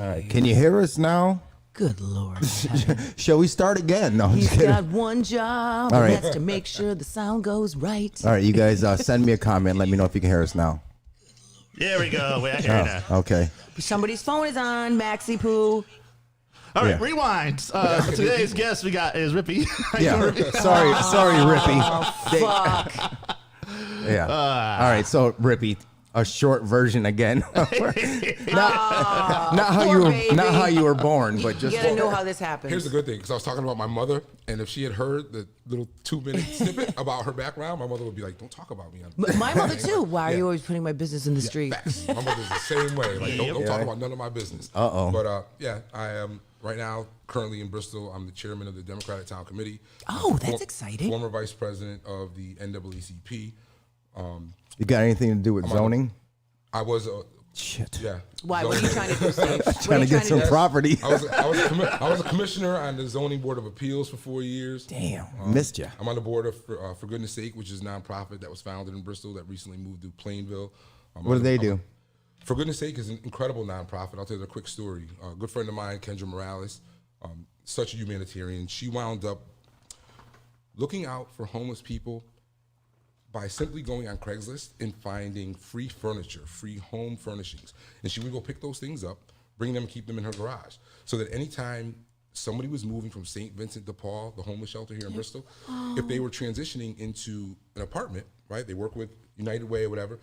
All right, can you hear us now? Good Lord. Shall we start again? No, I'm He's just kidding. got one job, All and right. that's to make sure the sound goes right. All right, you guys send me a comment. Let me know if you can hear us now. There we go. Wait, I hear you now. Okay. Somebody's phone is on, Maxie Poo. All right, Yeah. rewind. Today's guest is Rippy. Yeah. Sorry, Rippy. Fuck. Yeah. All right, so Rippy, a short version again. not how you were born, but just You gotta know how this happens. Here's the good thing, because I was talking about my mother, and if she had heard the little 2-minute snippet about her background, my mother would be like, "Don't talk about me." My mother too. Why are you always putting my business in the street? Facts. My mother's the same way. Like, don't talk about none of my business. But I am right now currently in Bristol. I'm the chairman of the Democratic Town Committee. Oh, that's exciting. Former vice president of the NAACP. You got anything to do with zoning? I was Shit. yeah. Why? What are you trying to do, Steve? Trying to get some property. I was a commissioner on the Zoning Board of Appeals for 4 years. Damn, missed you. I'm on the board of For Goodness Sake, which is a nonprofit that was founded in Bristol that recently moved to Plainville. What do they do? For Goodness Sake is an incredible nonprofit. I'll tell you a quick story. A good friend of mine, Kendra Morales, such a humanitarian. She wound up looking out for homeless people by simply going on Craigslist and finding free furniture, free home furnishings. And she would go pick those things up, bring them, and keep them in her garage. So that anytime somebody was moving from St. Vincent de Paul, the homeless shelter here in Bristol, if they were transitioning into an apartment, right? They work with United Way or whatever,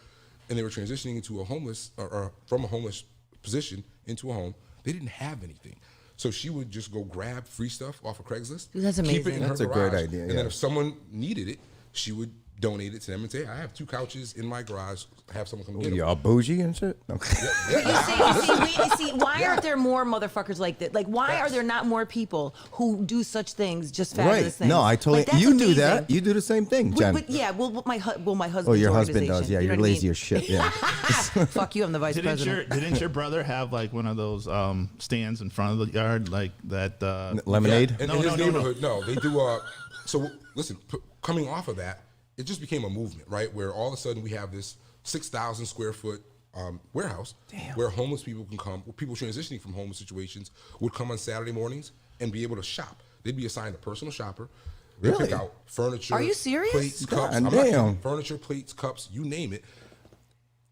and they were transitioning into a homeless, or from a homeless position into a home, they didn't have anything. So she would just go grab free stuff off of Craigslist. That's Keep it in That's her a great garage, idea, And yeah. then if someone needed it, she would donate it to them and say, I have 2 couches in my garage, have someone come get them. You all bougie and shit? Okay. You see, why aren't there more motherfuckers like that? Like, why are there not more people who do such things, just fabulous Right. things? No, I totally. Like, that's You do amazing. that. You do the same thing, Jen. But yeah, my husband. Oh, your husband does. Yeah, you're lazy as shit. Yeah. Fuck you, I'm the vice president. Didn't your brother have like one of those stands in front of the yard like that? Lemonade? In his neighborhood, no. They do, so listen, coming off of that, it just became a movement, right? Where all of a sudden we have this 6,000 square foot warehouse where homeless people can come, where people transitioning from homeless situations would come on Saturday mornings and be able to shop. They'd be assigned a personal shopper. They'd Really? pick out furniture. Are you serious? Plates, cups. I'm God not damn. kidding. Furniture, plates, cups, you name it.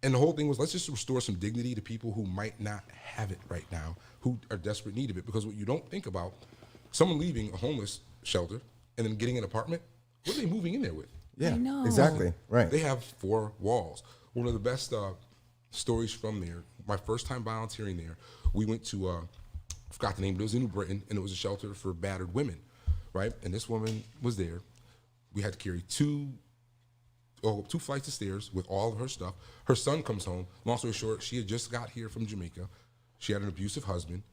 And the whole thing was, let's just restore some dignity to people who might not have it right now, who are desperate need of it. Because what you don't think about, someone leaving a homeless shelter and then getting an apartment, what are they moving in there with? Yeah. I know. Exactly. Right. They have 4 walls. One of the best stories from there, my first time volunteering there, we went to, I forgot the name, but it was in New Britain, and it was a shelter for battered women, right? And this woman was there. We had to carry 2 flights of stairs with all of her stuff. Her son comes home. Long story short, she had just got here from Jamaica. She had an abusive husband,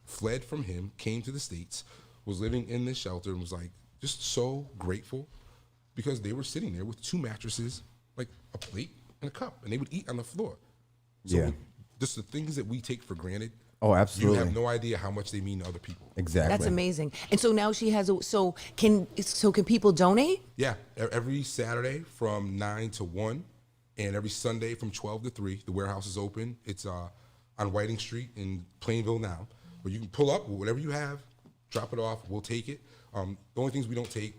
fled from him, came to the States, was living in this shelter, and was like just so grateful because they were sitting there with 2 mattresses, like a plate and a cup, and they would eat on the floor. So Yeah. just the things that we take for granted. Oh, absolutely. You have no idea how much they mean to other people. Exactly. That's amazing. And so now she has can people donate? Yeah, every Saturday from 9 to 1, and every Sunday from 12 to 3. The warehouse is open. It's on Whiting Street in Plainville now. But you can pull up with whatever you have, drop it off. We'll take it. The only things we don't take,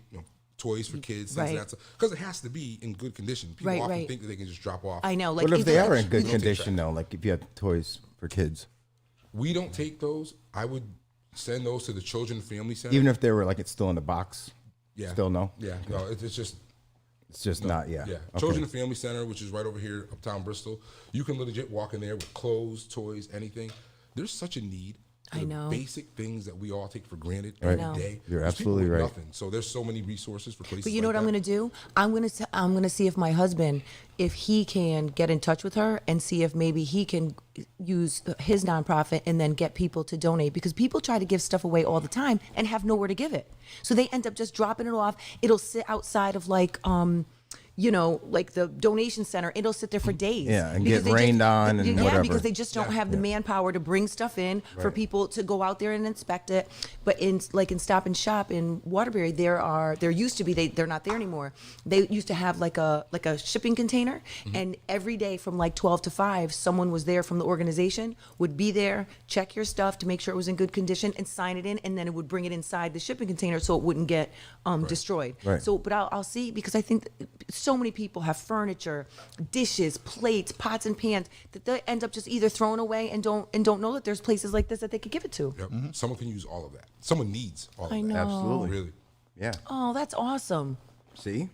toys for kids, things like that, because it has to be in good condition. People often think that they can just drop off. I know. Like, What if they are in good don't take condition, trash. though? Like if you have toys for kids? We don't take those. I would send those to the Children and Family Center. Even if they were like it's still in the box? yeah. Still no? Yeah, no, it's just It's just not, yeah. Yeah, Okay. Children and Family Center, which is right over here, uptown Bristol. You can legit walk in there with clothes, toys, anything. There's such a need for I the know. basic things that we all take for granted Right. every day. You're There's people absolutely with right. Nothing. So there's so many resources for places. But you know like what I'm that. going to do? I'm going to see if my husband, if he can get in touch with her and see if maybe he can use his nonprofit and then get people to donate, because people try to give stuff away all the time and have nowhere to give it. So they end up just dropping it off. It'll sit outside of like like the donation center, it'll sit there for days. Yeah, and because get they rained on and whatever. because they just don't have the manpower to bring stuff in for people to go out there and inspect it. But in Stop and Shop in Waterbury, there used to be, they're not there anymore. They used to have like a shipping container, and every day from like 12 to 5, someone was there from the organization, would be there, check your stuff to make sure it was in good condition, and sign it in, and then it would bring it inside the shipping container so it wouldn't get destroyed. Right. So, but I'll see, because I think so many people have furniture, dishes, plates, pots and pans that they end up just either throwing away and don't know that there's places like this that they could give it to. Yep. Someone can use all of that. Someone needs all of I that. know. Absolutely. Really. Yeah. Oh, that's awesome. See?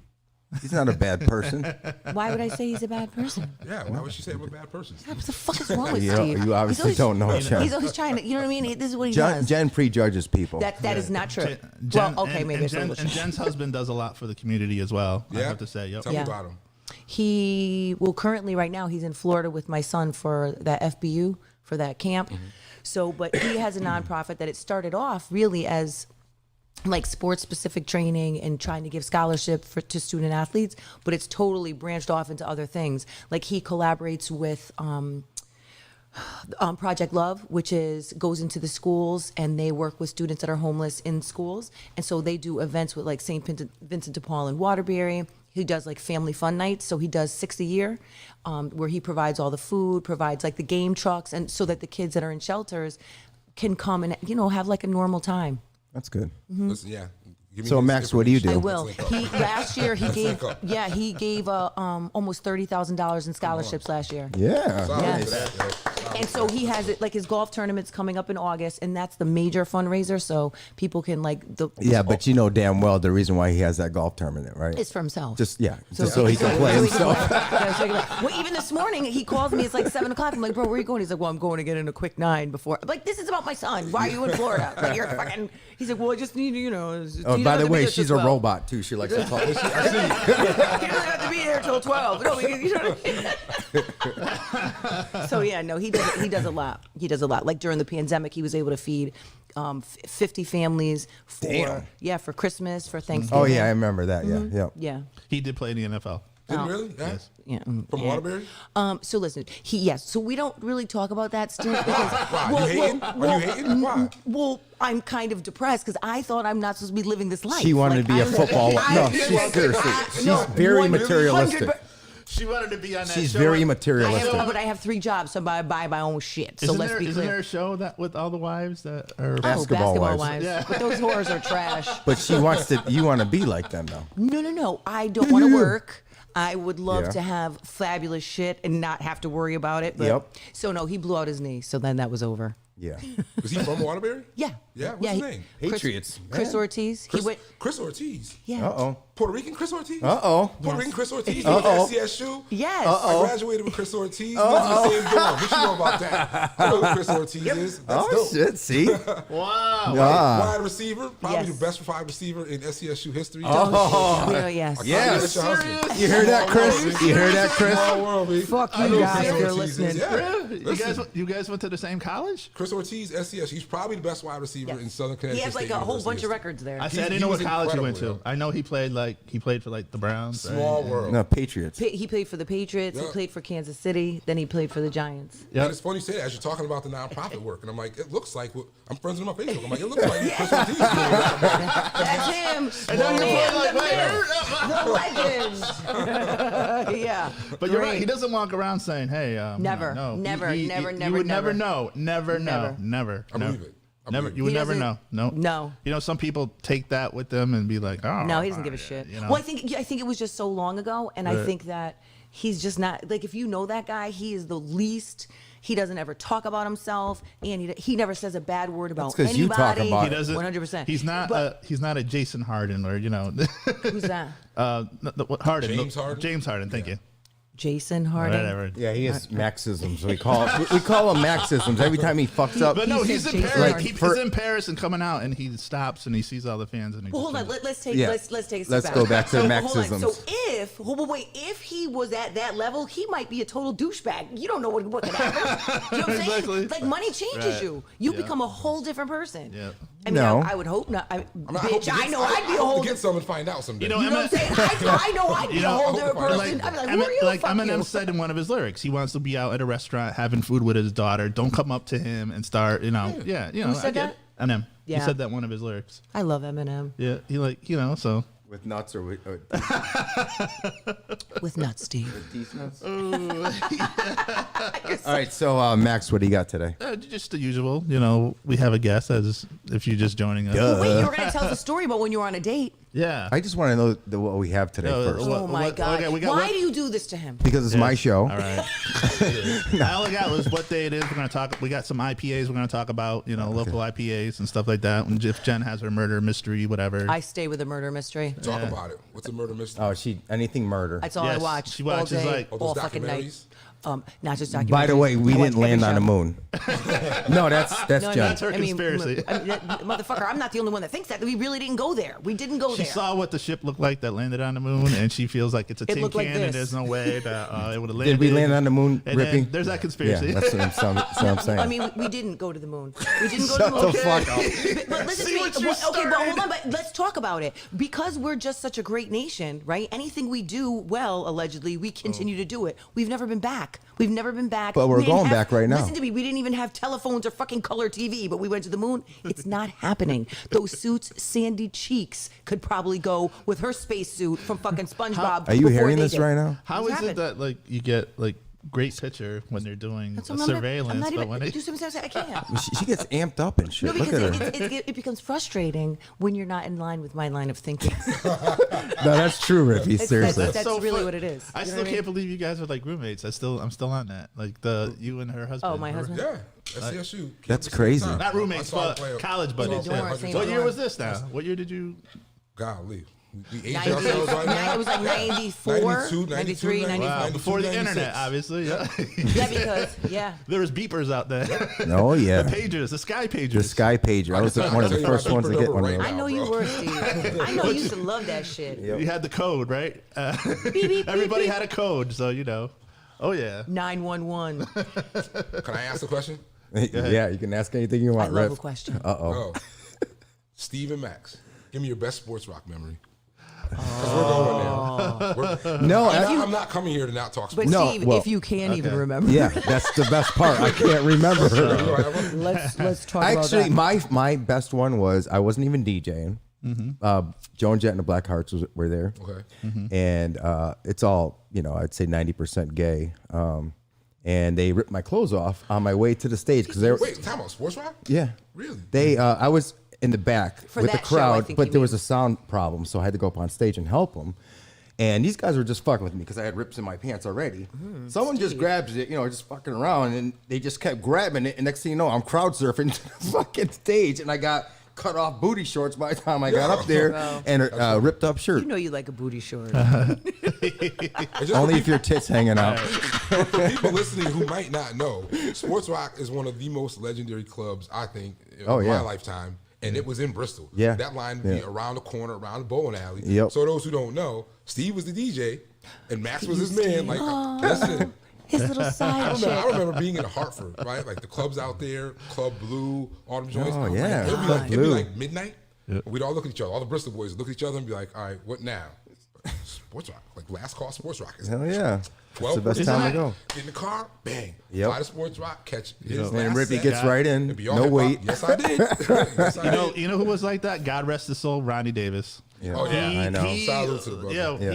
He's not a bad person. Why would I say he's a bad person? Yeah, why would she say I'm a bad person? What the fuck is wrong with You Steve? you obviously He's always- don't know Jen. He's always trying to, you know what I mean? This is what he does. Jen prejudges people. That is not true. Jen- Well, okay, and- maybe and it's a Jen, little and true. Jen's husband does a lot for the community as well. I Yeah. have to say. Yep. Tell me Yeah. about him. Currently right now he's in Florida with my son for that FBU, for that camp. So, but he has a nonprofit that it started off really as like sports specific training and trying to give scholarship to student athletes, but it's totally branched off into other things. Like he collaborates with Project Love, which goes into the schools, and they work with students that are homeless in schools. And so they do events with like St. Vincent de Paul in Waterbury. He does like family fun nights, so he does 6 a year, where he provides all the food, provides like the game trucks, and so that the kids that are in shelters can come and have like a normal time. That's good. Listen, yeah. Give me So, his Max, what do you do? I information. will. Last year he gave link up. he gave almost $30,000 in scholarships last year. Yeah. Sorry Yeah. for that, yo. And so he has it like his golf tournament's coming up in August, and that's the major fundraiser. So people can Yeah, but you know damn well the reason why he has that golf tournament, right? it's for himself. Just so he can play himself. Well, even this morning he calls me. It's like 7:00. I'm like, bro, where are you going? He's like, well, I'm going to get in a quick 9 before. I'm like, this is about my son. Why are you in Florida? Like, you're fucking. He's like, well, I just need Oh, by the way, she's a robot too. She likes to talk. He doesn't have to be here till 12. No, you know what I mean? So yeah, no, he does a lot. He does a lot. Like during the pandemic, he was able to feed 50 families for Christmas, for Thanksgiving. Oh yeah, I remember that. Yeah, yeah. Yeah. He did play in the NFL. Didn't really? Yeah. Yes. Yeah. From Waterbury? So listen, so we don't really talk about that still because Why? You hating? Are you hating? Why? Well, I'm kind of depressed because I thought I'm not supposed to be living this life. She wanted to be a football. No, seriously, she's very materialistic. She wanted to be on that She's show. very But materialistic. I have 3 jobs, so I buy my own shit. So let's be Isn't there clear. a show that with all the wives that are Basketball wives. wives. Yeah. But those whores are trash. But she wants to. You want to be like them though. No. I don't want to work. I would love Yeah. to have fabulous shit and not have to worry about it. But, Yep. So no, he blew out his knee. So then that was over. Yeah. Was he from Waterbury? Yeah. Yeah, what's his name? Patriots. Chris Ortiz. Chris Ortiz. Yeah. Uh-oh. Puerto Rican Chris Ortiz? Uh-oh. Puerto Rican Chris Ortiz? Uh-oh. SCSU? Yes. I graduated with Chris Ortiz. We went to the same dorm. What you know about that? I know who Chris Ortiz is. That's Oh dope. shit! See. wow. Wide receiver, probably Yes. the best wide receiver in SCSU history. Yes. Yes. That's your husband. You hear that, Chris? You hear that, Chris? Small world, baby. Fuck I you know guys Chris if you're Ortiz is. listening. Yeah. You guys went to the same college? Chris Ortiz, SCSU. He's probably the best wide receiver in Southern Connecticut. He has like State a whole University. bunch of records there. I said I He didn't know was what college he went to. incredible, I know he played for like the Browns. right? Small world. No, Patriots. He played for the Patriots. He Yeah. played for Kansas City. Then he played for the Giants. Yep. And it's funny you say that as you're talking about the nonprofit work, and I'm like, it looks like I'm friends with him on Facebook. I'm like, it looks like Chris Ortiz. That's him. And then The you're man, like, the wait, man, the legend. Yeah. But you're right. Great. He doesn't walk around saying, "Hey, Never. no, Never, You never, would never. never know. Never know. Never. Never. I believe it. I Never. believe You would He never doesn't- know. No. No. You know, some people take that with them and be like, "Oh, No, he doesn't give a yeah," shit. You know? Well, I think it was just so long ago, and I Right. think that he's just not like if you know that guy, he is the least. He doesn't ever talk about himself, and he never says a bad word about That's 'cause anybody. you talk about he it. doesn't. 100%. He's not. He's not a Jason Harden or Who's that? Harden. James Harden? James Harden. Thank you. Jason Harden. Whatever. Yeah, he has Maxisms. We call him Maxisms every time he fucks up. But no, he's in Jason Paris. Harden. He's in Paris and coming out, and he stops and he sees all the fans and he. Well, hold just- on. Let's take Yeah. let's take a step Let's back. go back to so, Maxisms. hold on. So if he was at that level, he might be a total douchebag. You don't know what can happen. You know what I'm saying? Exactly. Like money changes you. You Yeah. become a whole different person. Yeah. I mean, No. I would hope not. I Bitch, I know I'd be a whole get different. some and find out someday. You know, You know what I'm saying? I know I'd be a whole different person. I'd be like, who are you? Like Fuck Eminem you. said in one of his lyrics, he wants to be out at a restaurant having food with his daughter. Don't come up to him and start, you know, Who said that? Eminem. He Yeah. said that in one of his lyrics. I love Eminem. Yeah, he like, you know, so. With nuts or with With nuts, Steve. these nuts? All right, so Max, what do you got today? Just the usual, you know, we have a guest as if you're just joining us. Duh. Wait, you were going to tell us a story about when you were on a date. Yeah. I just want to know what we have today first. Oh my God. okay, Why do you do this to him? Because it's my show. All right. All I got was what day it is. We're gonna talk. We got some IPAs. We're gonna talk about local IPAs and stuff like that. And if Jen has her murder mystery, whatever. I stay with a murder mystery. Talk about it. What's a murder mystery? Oh, anything murder. That's all I Yes, watch. she watches, all day, like- Oh, those all fucking night. documentaries? Not just documentaries. By the way, we I watch didn't land every on the show. moon. No, that's No, Jen. That's her conspiracy. Motherfucker, I'm not the only one that thinks that. We really didn't go there. We didn't go She there. saw what the ship looked like that landed on the moon, and she feels like it's a tin looked can, like and this. there's no way that it would have landed. Did we land on the moon, And then Rippy? there's that Yeah, conspiracy. that's what I'm saying. I mean, we didn't go to the moon. We didn't go Shut to the moon. the fuck up. But listen See to me. what you Okay, but hold started. on. But let's talk about it. Because we're just such a great nation, right? Anything we do well, allegedly, we continue to do it. We've never been back. We've never been back. But we're We didn't going back right now. Listen to me. We didn't even have telephones or fucking color TV, but we went to the moon. It's not happening. Those suits, Sandy Cheeks could probably go with her spacesuit from fucking SpongeBob. Are you before hearing they this did. right now? How What's is it happened? that like you get like great picture when they're doing That's a what I'm not- surveillance, I'm not but even, when they do something I can't. She gets amped up and shit. No, Look because at her. it becomes frustrating when you're not in line with my line of thinking. No, that's true, Rippy. Seriously. That's so really fun. what it is. I You know still what I can't mean? believe you guys are like roommates. I'm still on that. Like you and her husband. Oh, my husband? Yeah, SCSU. That's Campus at the crazy. time. Not roommates, I saw him but play- college I saw buddies. him play Yeah. 100 Same What times. year was this now? What year did you? Golly. We age 90, ourselves right now. it was like 94, 92, 93, 92, 94. Wow, 92, before the 96. internet, obviously. Yeah. Yeah, because, yeah. There was beepers out there. Oh, yeah. The pagers, the sky pagers. The Sky Pager. I was one of the first ones to get one of I those. know you bro. were, Steve. I know you used to love that shit. You had the code, right? Beep, beep, Everybody beep, had a code, so you know. Oh yeah. 911. Can I ask a question? Yeah, you can ask anything you I want, love Rip. a question. Uh-oh. Oh. Steve and Max, give me your best sports rock memory. Because we're going there. No, I'm not coming here to not talk But sports. No, Steve, well, if you can even remember, yeah, that's the best part. I can't remember. let's talk Actually, about that. my best one was I wasn't even DJing. Joan Jett and the Black Hearts were there. Okay. And it's all, I'd say 90% gay. And they ripped my clothes off on my way to the stage because they were, Wait, time out. Sports rock? yeah. Really? They, I was in the back For with the that show, I crowd, think but you there was mean. a sound problem, so I had to go up on stage and help them. And these guys were just fucking with me because I had rips in my pants already. Someone just grabs it, just fucking around, and they just kept grabbing it. And next thing you know, I'm crowd surfing to the fucking stage, and I got cut off booty shorts by the time I got up there, Bro. and a ripped up shirt. You know you like a booty short. It's just Only for if your tits hanging out. For people listening who might not know, Sports Rock is one of the most legendary clubs, I think, in Oh, my yeah. lifetime. And it was in Bristol. Yeah. That line would be Yeah. around the corner, around the bowling alley. Yep. So those who don't know, Steve was the DJ and Max was his man. Like, listen, His little side chick. I remember being in Hartford, right? Like the clubs out there, Club Blue, all them joints. Oh, yeah. It'd be Club like, it'd be Blue. like midnight. We'd all look at each other. All the Bristol boys would look at each other and be like, all right, what now? Sports Rock. Like last call Sports Rock. Hell yeah. That's 12 the best time to go. Get in the car, bang. Yep. Fly to Sports Rock, catch his And last Rippy set, gets right in, and be all no hip-hop. wait. Yes, I did. Yes, I did. You know who was like that? God rest his soul, Ronnie Davis. Yeah. Oh, yeah. I know. Salute to the brother. Yeah,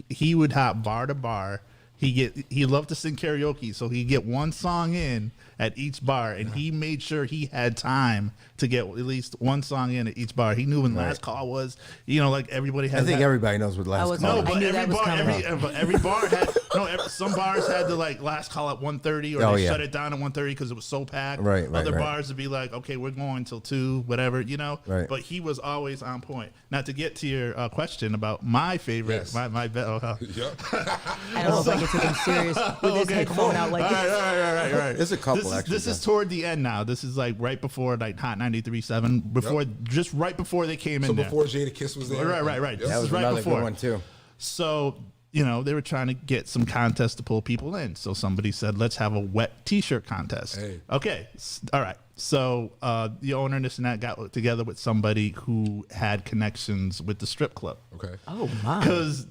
he would hop bar to bar. He loved to sing karaoke, so he'd get one song in at each bar, and he made sure he had time to get at least one song in at each bar. He knew when last call was. Like everybody had. I think everybody knows what last was- call No, is. I but knew every that was bar, coming. every bar had some bars had to like last call at 1:30 or Oh, they yeah. shut it down at 1:30 because it was so packed. Right, Other right. bars would be like, okay, we're going till 2, whatever, Right. But he was always on point. Now to get to your question about my favorite, Yes. my Yep. I don't know if I can take him serious with his headphone out like all this. right. There's a couple, actually. This is toward the end now. This is like right before like Hot 93.7, just right before they came So in there. before Jada Kiss was there. Right. Yep. This That is was right another before. good one, too. So, you know, they were trying to get some contests to pull people in. So somebody said, let's have a wet T-shirt contest. Hey. Okay. All right. So the owner and this and that got together with somebody who had connections with the strip club. Okay. Oh my! Because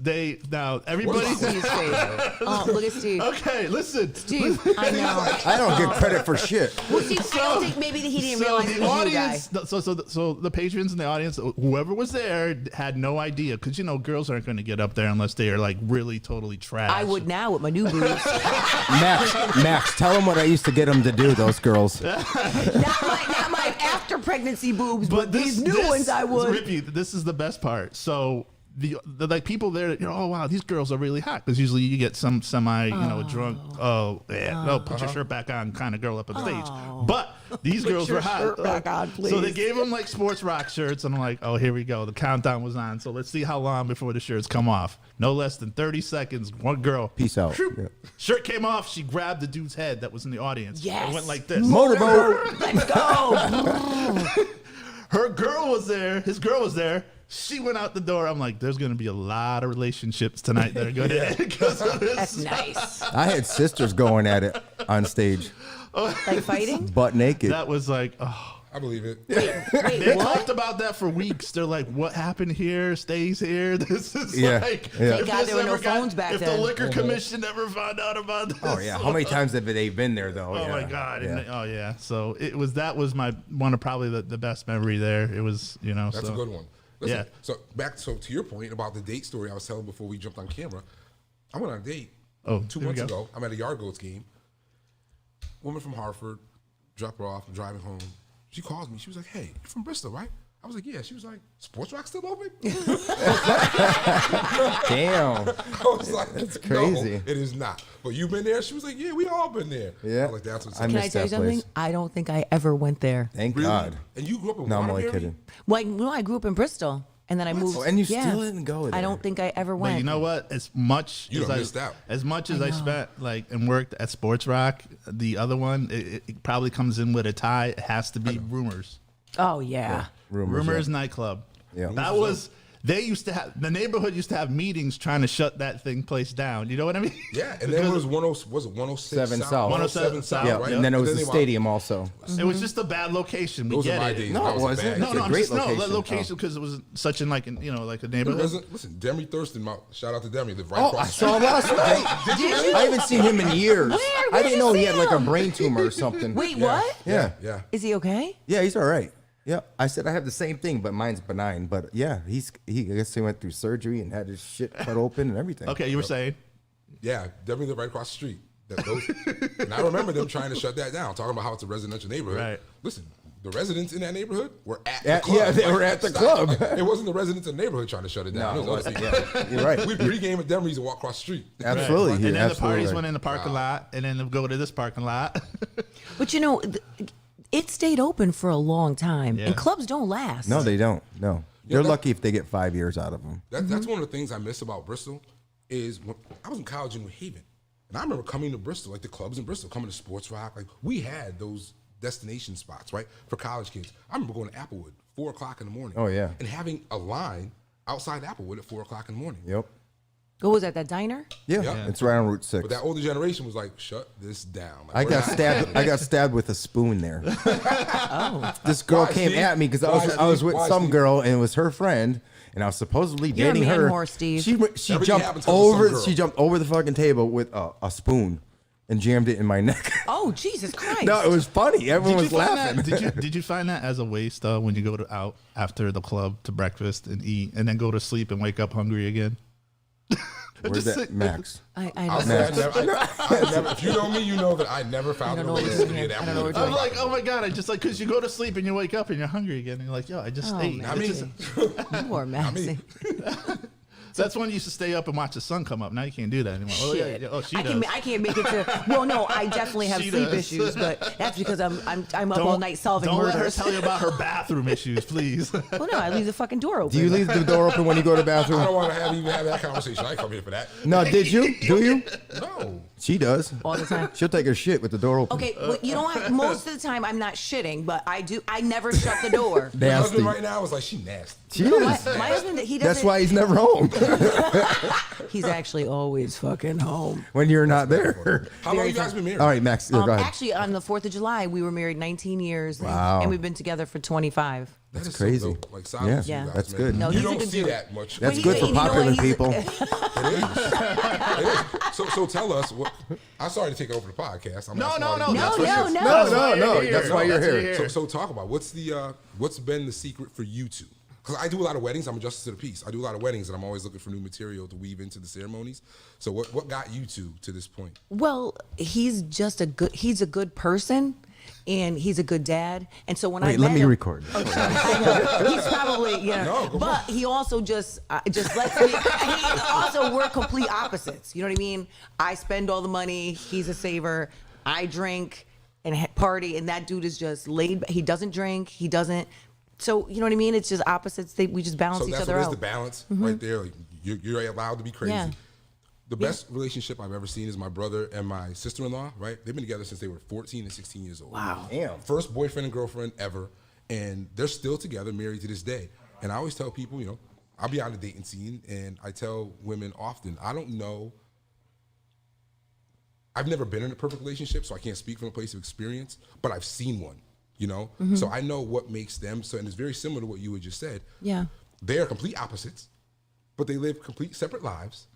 everybody. Steve's face. Oh, look at Steve. Okay, listen. Steve, I know. I don't get credit for shit. Well, Steve, I don't think maybe he didn't realize it the was you audience, guys. so the patrons in the audience, whoever was there, had no idea because girls aren't going to get up there unless they are like really totally trash. I would now with my new boobs. Max, tell them what I used to get them to do. Those girls. not my after pregnancy boobs, but these new ones I would. Rippy, this is the best part. So the like people there, oh wow, these girls are really hot because usually you get some semi, drunk. Oh yeah, no, put your shirt back on kind of girl up on stage. But these girls were hot. Shirt back on, please. So they gave them like sports rock shirts, and I'm like, oh, here we go. The countdown was on. So let's see how long before the shirts come off. No less than 30 seconds. One girl. Peace out. Yeah. Shirt came off. She grabbed the dude's head that was in the audience. Yes. It went like this. Motorboat. Let's go. Her girl was there. His girl was there. She went out the door. I'm like, there's going to be a lot of relationships tonight that are going to end because of this. That's nice. I had sisters going at it on stage, Like fighting? butt naked. That was like, oh. I believe it. Wait, They what? talked about that for weeks. They're like, what happened here stays here. This is Yeah, like, yeah. if Thank God this there were no ever got- phones back if then. the liquor commission ever found out about this. Oh yeah, how many times have they been there though? Oh Yeah. my God. Yeah. And, oh yeah. So that was my one of probably the best memory there. It was, That's so. a good one. Listen, Yeah. So to your point about the date story I was telling before we jumped on camera, I went on a date 2 here we months go. ago. I'm at a Yard Goats game. Woman from Hartford, drop her off, I'm driving home. She calls me. She was like, "Hey, you're from Bristol, right?" I was like, "Yeah." She was like, "Sports Rock still open?" Damn. I was like, That's crazy. No, it is not. But you've been there? She was like, "Yeah, we all been there." Yeah. I was like, "That's what's I up." Can I missed tell you that something? place. I don't think I ever went there. Thank Really? God. And you grew up in No, I'm only Waterbury? kidding. Like, no, I grew up in Bristol, and then I moved. Oh, and you still didn't go I there. don't think I ever But went. you know what? As much You as done missed out. as much as I spent like and worked at Sports Rock, the other one it probably comes in with a tie. It has to be Rumors. Oh yeah. Rumors. nightclub. Yeah. That was they used to have the neighborhood used to have meetings trying to shut that place down. You know what I mean? Yeah, and then it was 106 7 South, South. 107 South, Yeah, right? and then it was they the wound- stadium also. It was just a bad location. We Those are get my it. days. No, That it was a wasn't. bad No, It's no, a I'm great just location. location because it was such in like a It neighborhood. wasn't- Listen, Demi Thurston, shout out to Demi, live right Oh, across I the saw him street. last night. I haven't seen him in years. Where I did didn't you know he see had like a him? brain tumor or something. Wait, Yeah. what? Yeah. Yeah. Is he okay? Yeah, he's all right. Yeah, I said I have the same thing, but mine's benign. But yeah, I guess he went through surgery and had his shit cut open and everything. Okay, you were saying. Yeah, Demi lived right across the street. And I remember them trying to shut that down, talking about how it's a residential neighborhood. Right. Listen, the residents in that neighborhood were at Yeah, the club. yeah, they were at the club. It wasn't the residents in the neighborhood trying to shut it down. No, It was it us. wasn't. Yeah, you're right. We'd pregame at Demi's and walk across the street. Absolutely. And you're then the absolutely parties right. went in the parking lot, and then they'll go to this parking lot. But you know, it stayed open for a long time, Yeah. and clubs don't last. No, they don't. No, they're that- lucky if they get 5 years out of them. That's one of the things I miss about Bristol is when I was in college in New Haven. And I remember coming to Bristol, like the clubs in Bristol, coming to Sports Rock. Like we had those destination spots, right, for college kids. I remember going to Applewood 4 o'clock in the morning. Oh, yeah. And having a line outside Applewood at 4 o'clock in the morning. Yep. What was that? That diner? Yeah, Yeah. it's right on Route 6. But that older generation was like, shut this down. Like, I we're got not- stabbed. I got stabbed with a spoon there. Oh, This girl Why, came Steve? at me because Why, I was Steve? with Why, some Steve? girl and it was her friend, and I was supposedly You're a dating man her. whore, Steve. She Everything jumped happens 'cause of some over. girl. She jumped over the fucking table with a spoon and jammed it in my neck. oh, Jesus Christ! No, it was funny. Everyone was find laughing. that? Did you find that as a waste when you go out after the club to breakfast and eat, and then go to sleep and wake up hungry again? Where's that, Max? I I'll don't say I know. never, if you know me, you know that I never found I a don't know what release you're to be doing at here. I don't know what Applewood. I'm like, oh my God, I just like because you go to sleep and you wake up and you're hungry again, and you're like, yo, I just Oh, ate. man. It's just- You are Maxie. that's when you used to stay up and watch the sun come up. Now you can't do that anymore. Oh, yeah, Shit. yeah. Oh, she I does. can't make it to. Well, no, I definitely have She sleep does. issues, but that's because I'm up all night solving don't let her murders. tell you about her bathroom issues, please. Well, no, I leave the fucking door open. Do you leave the door open when you go to the I don't bathroom? want to even have that conversation. I come here for that. No, did you? Do you? No. She does. All the time. She'll take her shit with the door open. Okay, well, you know what? Most of the time I'm not shitting, but I do. I never shut the door. Your Nasty. husband right now is like, she nasty. She No, is. my husband, he doesn't. That's why he's never home. He's actually always fucking home. When you're not there. How long you guys been married? All right, Max. Go ahead. Actually, on the 4th of July, we were married 19 years. Wow. And we've been together for 25. That is crazy. So dope. Like, Yeah. silence you Yeah. guys, That's man. good. No, You he's a don't good see dude. that much. That's But good he- for you know what? popular He's- people. It is. So tell us. I'm sorry to take over the podcast. I'm No, asking no, all no, these- No, that's no, what no. That's why No, you're no, here. that's why you're That's why here. So talk about what's been the secret for you two? Because I do a lot of weddings. I'm a justice of the peace. I do a lot of weddings, and I'm always looking for new material to weave into the ceremonies. So what got you two to this point? Well, he's a good person. And he's a good dad. And so when I Wait, met let me him, record. I know. He's probably, No, go but on. he also just lets me, he also, we're complete opposites. You know what I mean? I spend all the money. He's a saver. I drink and party. And that dude is just laid. He doesn't drink. He doesn't. So, you know what I mean? It's just opposites. We just balance So each that's other what is out. the balance right there. Like, you're allowed to be crazy. Yeah. The best relationship I've ever seen is my brother and my sister-in-law, right? They've been together since they were 14 and 16 years old. Wow. Damn. First boyfriend and girlfriend ever. And they're still together, married to this day. And I always tell people, I'll be on the dating scene, and I tell women often, I don't know. I've never been in a perfect relationship, so I can't speak from a place of experience, but I've seen one, So I know what makes them so, and it's very similar to what you had just said. Yeah. They are complete opposites, but they live complete separate lives.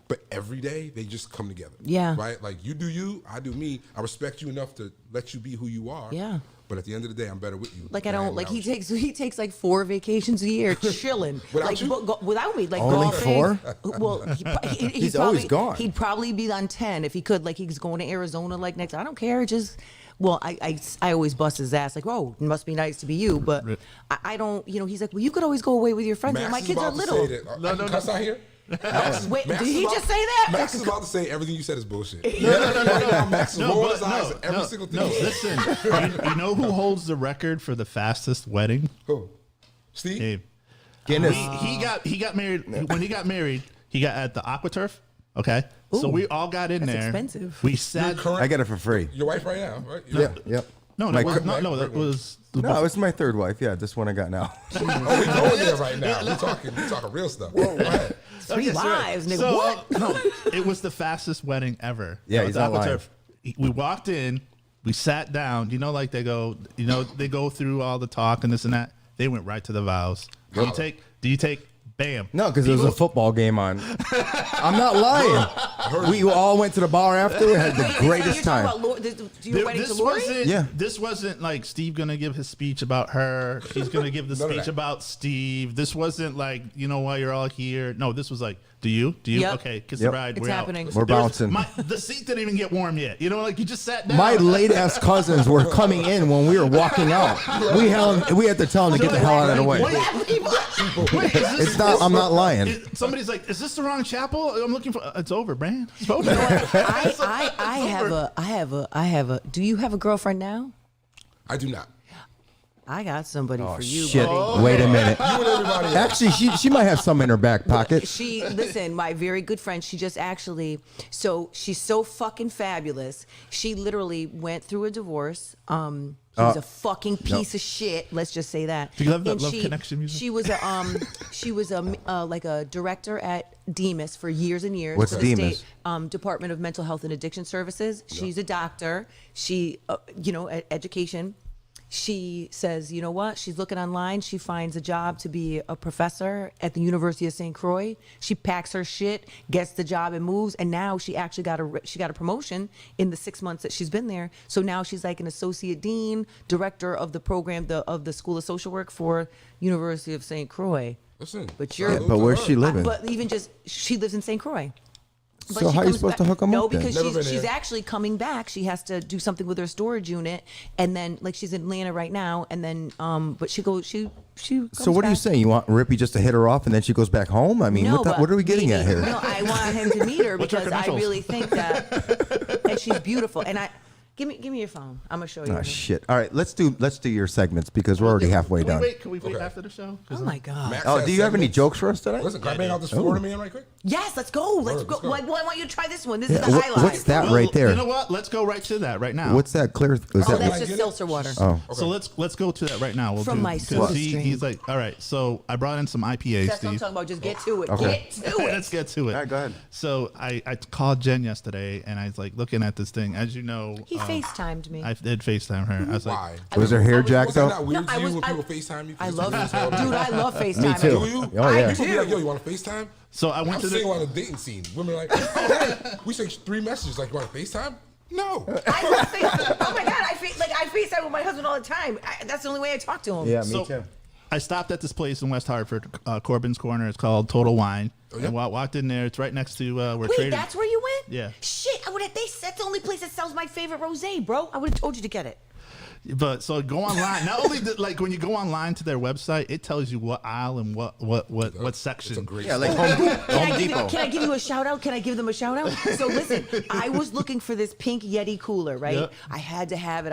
But every day they just come together. Yeah. Right? Like, you do you, I do me. I respect you enough to let you be who you are. Yeah. But at the end of the day, I'm better with you. Like I than don't am like without you. he takes like 4 vacations a year chilling Without you? without me like Only golfing. 4? Well, he'd He's always probably- gone. He'd probably be on 10 if he could. Like he's going to Arizona like next. I don't care. Just well, I always bust his ass like, oh, it must be nice to be you, but I don't. He's like, well, you could always go away with your friends. Max My is kids are about to little. say that. No, cuss out here? Wait, Max did is he about- just say that? Max is about to say everything you said is bullshit. No. Max is rolling his eyes at every single thing. No, he said. listen. You know who holds the record for the fastest wedding? Who? Steve? Abe. Guinness. He got married. When he got married, he got at the AquaTurf. Okay, so Ooh, we all got in that's there. expensive. We Your sat. current- I get it for free. Your wife right now, right? Yep. No, My that was, cur- no, that was. No, it's my third wife. Yeah, this one I got now. Oh, we going there right now. We talking real stuff. Go ahead. 3 wives, nigga. So, What? No, it was the fastest wedding ever. Yeah, At he's the not lying. AquaTurf. We walked in, we sat down. Like they go, they go through all the talk and this and that. They went right to the vows. Do you take? Bam. No, because there was a football game on. I'm not lying. We all went to the bar after. We had the greatest time. Your wedding to Lori? This wasn't like Steve gonna give his speech about her. She's gonna give the None of speech that. about Steve. This wasn't like why you're all here. No, this was like, do you? Yep. Okay, kiss Yep. the bride. It's we're happening. Out. We're There was- bouncing. the seat didn't even get warm yet. You just sat down. My late ass cousins were coming in when we were walking out. We had to tell them to get the hell out of the way. Wait, It's not. I'm not lying. Somebody's like, is this the wrong chapel? I'm looking for. It's over, Brand. It's over. I have a. Do you have a girlfriend now? I do not. I got somebody for you, Shit. buddy. Wait a minute. You and everybody else. Actually, she might have some in her back pocket. Listen, my very good friend, she just actually, so she's so fucking fabulous. She literally went through a divorce. He was a fucking piece of shit. Let's just say that. Do you love that And Love Connection music? She was like a director at Demas for years and years. What's for the Demas? State Department of Mental Health and Addiction Services. She's a doctor. She, education. She says, you know what? She's looking online. She finds a job to be a professor at the University of St. Croix. She packs her shit, gets the job, and moves. And now she actually got a promotion in the 6 months that she's been there. So now she's like an associate dean, director of the program of the School of Social Work for University of St. Croix. Listen. But you're- Yeah, but where's she living? But even just she lives in St. Croix. But So she how you comes supposed to hook 'em No, up then? because Never been she's there. actually coming back. She has to do something with her storage unit, and then like she's in Atlanta right now, and then but she goes she. So comes what are you back. saying? You want Rippy just to hit her off and then she goes back home? I mean, No, but what are we getting maybe- at here? No, I want him to meet her What's her because I credentials? really think that, and she's beautiful, and Give me your phone. I'm gonna show you. Oh shit! All right, let's do your segments because we're already halfway Can done. we wait? Can we wait Okay. after the show? Oh my god. Max Oh, has do you have any segments. jokes for us tonight? Listen, can I bang out this Florida man right quick? Yes, let's go. Let's Let's go. go. Why want you to try this one? This is Yeah, the highlight. what's that Well, right there? You know what? Let's go right to that right now. What's that clear? Is Oh, that that's I just get it? seltzer water. Oh, So let's go to that right now. We'll From do, my 'cause soda stream. he's like, all right. So I brought in some IPAs, That's what I'm Steve. talking about. Just get to it. Okay. Get to it. Let's get to it. All right, go ahead. So I called Jen yesterday, and I was like looking at this thing. As you know, He FaceTimed me. I did FaceTime her. I was like, Why? was her hair jacked Was that up? not weird No, I to you was- when I- people FaceTime you? I love it. Dude, I love FaceTime. Me too. Do you? Oh yeah. I People be do. like, yo, you want to FaceTime? so I went I'm to seeing the. on the dating scene. Women are like, oh, hey, we sent 3 messages. Like, you want to FaceTime? No. I love FaceTime. Oh my god, I FaceTime with my husband all the time. That's the only way I talk to him. Yeah, me So too. I stopped at this place in West Hartford, Corbin's Corner. It's called Total Wine. Oh, yeah? And walked in there. It's right next to where Wait, Trader. that's where you went? Yeah. Shit, that's the only place that sells my favorite rosé, bro. I would have told you to get it. But so go online. Not only like when you go online to their website, it tells you what aisle and what section. It's a great Yeah, like story. Home Depot. Can I give you a shout out? Can I give them a shout out? So listen, I was looking for this pink Yeti cooler, right? Yep. I had to have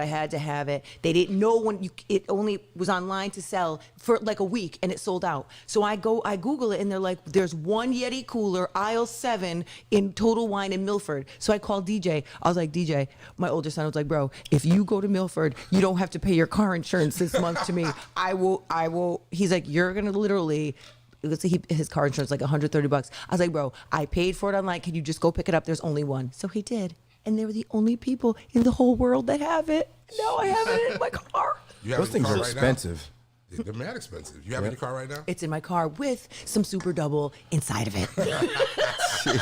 it. They didn't know when it only was online to sell for like a week and it sold out. So I Google it and they're like, there's one Yeti cooler, aisle 7 in Total Wine in Milford. So I called DJ. I was like, DJ, my older son was like, bro, if you go to Milford, you don't have to pay your car insurance this month to me. I will. He's like, you're going to literally, his car insurance like $130. I was like, bro, I paid for it online. Can you just go pick it up? There's only one. So he did. And they were the only people in the whole world that have it. Now I have it in my car. You have Those it in things your are car right expensive. now? They're mad expensive. You have it in your car right now? It's in my car with some super double inside of it.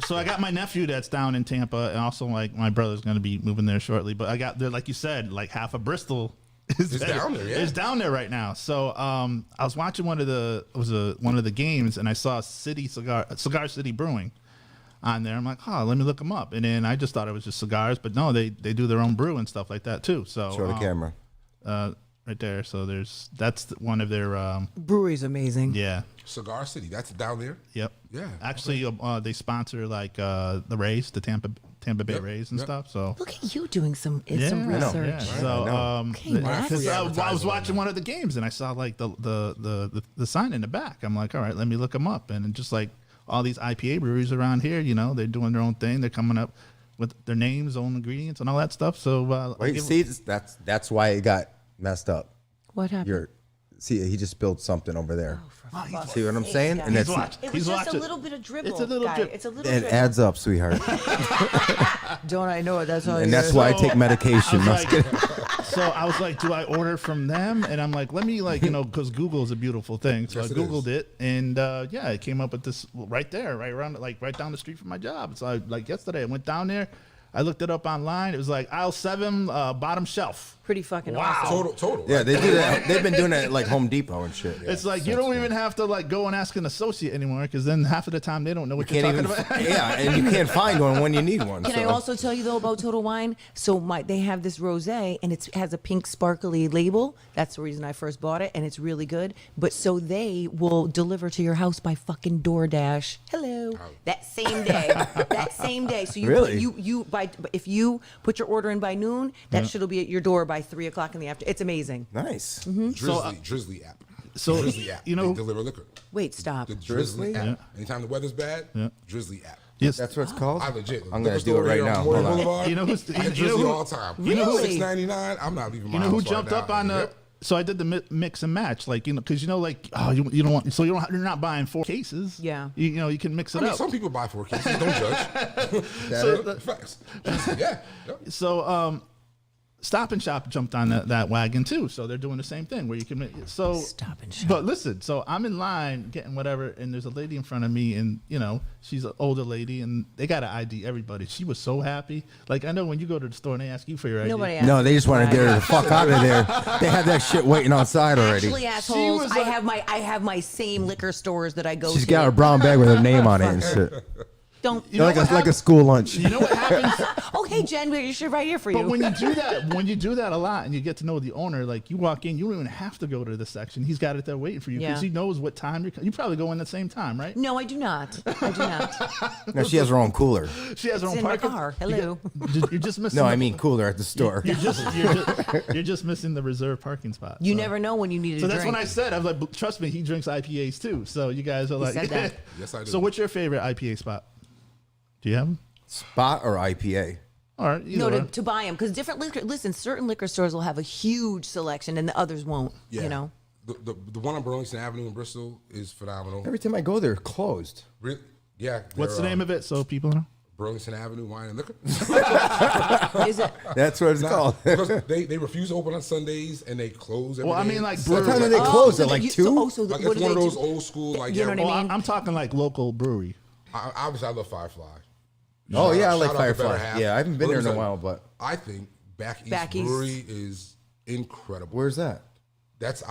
So I got my nephew that's down in Tampa, and also like my brother's going to be moving there shortly. But I got there, like you said, like half of Bristol is down there, yeah. It's down there right now. So I was watching one of the games, and I saw Cigar City Brewing on there. I'm like, let me look them up. And then I just thought it was just cigars, but no, they do their own brew and stuff like that too. So Show the camera. right there. So that's one of their Brewery's amazing. yeah. Cigar City, that's down there? Yep. Yeah, Actually, they sponsor like the Rays, the Tampa Bay Yep, Rays and yep. stuff. So Look at you doing some yeah, research. yeah. So Okay, Max. because I was Advertising watching right one of the games and I saw like the sign in the back. I'm like, all right, let me look them up. And just like all these IPA breweries around here, they're doing their own thing. They're coming up with their names, own ingredients, and all that stuff. So Wait, see, that's why it got messed up. What happened? He just spilled something over there. fuck's See what I'm sake, saying? guys. And that's watching. It was He's just watching. a little bit of dribble. It's a little guy. drip. It's a little it dribble. adds up, sweetheart. Don't I know it? That's all. And that's why I take medication. I was like, so I was like, do I order from them? And I'm like, let me because Google is a beautiful thing. So Yes, I it Googled is. it, and it came up with this right there, right around, like right down the street from my job. So I yesterday I went down there, I looked it up online. It was like aisle 7, bottom shelf. pretty fucking Wow. awesome. Total. Yeah, right? they do that. They've been doing that at like Home Depot and shit. It's like you don't even have to like go and ask an associate anymore, because then half of the time they don't know what you're Can't talking even. about. Yeah, and you can't find one when you need one. Can I also tell you though about Total Wine? So they have this rosé and it has a pink sparkly label. That's the reason I first bought it, and it's really good. But so they will deliver to your house by fucking DoorDash. Hello. That same day. That same day. So you Really? if you put your order in by noon, that shit will be at your door by 3 o'clock in the afternoon. It's amazing. Nice. Drizzly app. So, Drizzly app. you know- they deliver liquor. Wait, stop. The Drizzly Drizzly? app. Anytime the weather's bad, Yeah. Drizzly app. Yes. That's what it's called. I legit. I'm liquor gonna do it store right here on now. Memorial Hold on. Boulevard, You know who's- I get you know Drizzly who- all the time. You know who- $6.99. I'm not leaving my You know house who right jumped now. up on the? Yep. So I did the mix and match, like because you don't want, so you're not buying 4 cases. Yeah. You can mix it I mean, up. some people buy 4 cases. Don't judge. Facts. Yeah. Yep. So Stop and Shop jumped on that wagon too. So they're doing the same thing where you can Stop and Shop. But listen, so I'm in line getting whatever, and there's a lady in front of me, and she's an older lady, and they got to ID everybody. She was so happy. Like I know when you go to the store and they ask you for your ID. Nobody asked No, they just want to me. get her the fuck out of there. They have that shit waiting outside already. Actually, assholes, was like- I have my same liquor stores that I go She's to. got her brown bag with her name on it and shit. Don't. You know like what like a happens? school lunch. You know what happens? Oh, hey, Jen, we should right here for you. But when you do that a lot and you get to know the owner, like you walk in, you don't even have to go to the section. He's got it there waiting for you because Yeah. he knows what time you probably go in the same time, right? No, I do not. I do not. No, she has her own cooler. She has her It's own in my parking. car. Hello. You're just missing. No, the- I mean cooler at the store. you're just missing the reserved parking spot. You so. never know when you need a So drink. that's when I said, I was like, trust me, he drinks IPAs too. So you guys are like, said that. Yes, I do. So what's your favorite IPA spot? Do you have them? Spot or IPA? All right, No, either or. to buy them because different liquor. Listen, certain liquor stores will have a huge selection and the others won't. Yeah. You know. The one on Burlington Avenue in Bristol is phenomenal. Every time I go there, closed. Yeah. What's the name of it so people know? Burlington Avenue Wine and Liquor. Is it? That's what it's called. Because they refuse to open on Sundays and they close every Well, I day. mean, like, What time do brewery. they close? At so like you- 2? Like what it's do one of they those do? old school, like, You know what I Well, mean? I'm talking like local brewery. Obviously, I love Firefly. Oh, yeah, I Shout like out to Firefly. Better Half. Yeah, I haven't been But there in a listen, while, but I think Back Back East East. Brewery is incredible. where's that? That's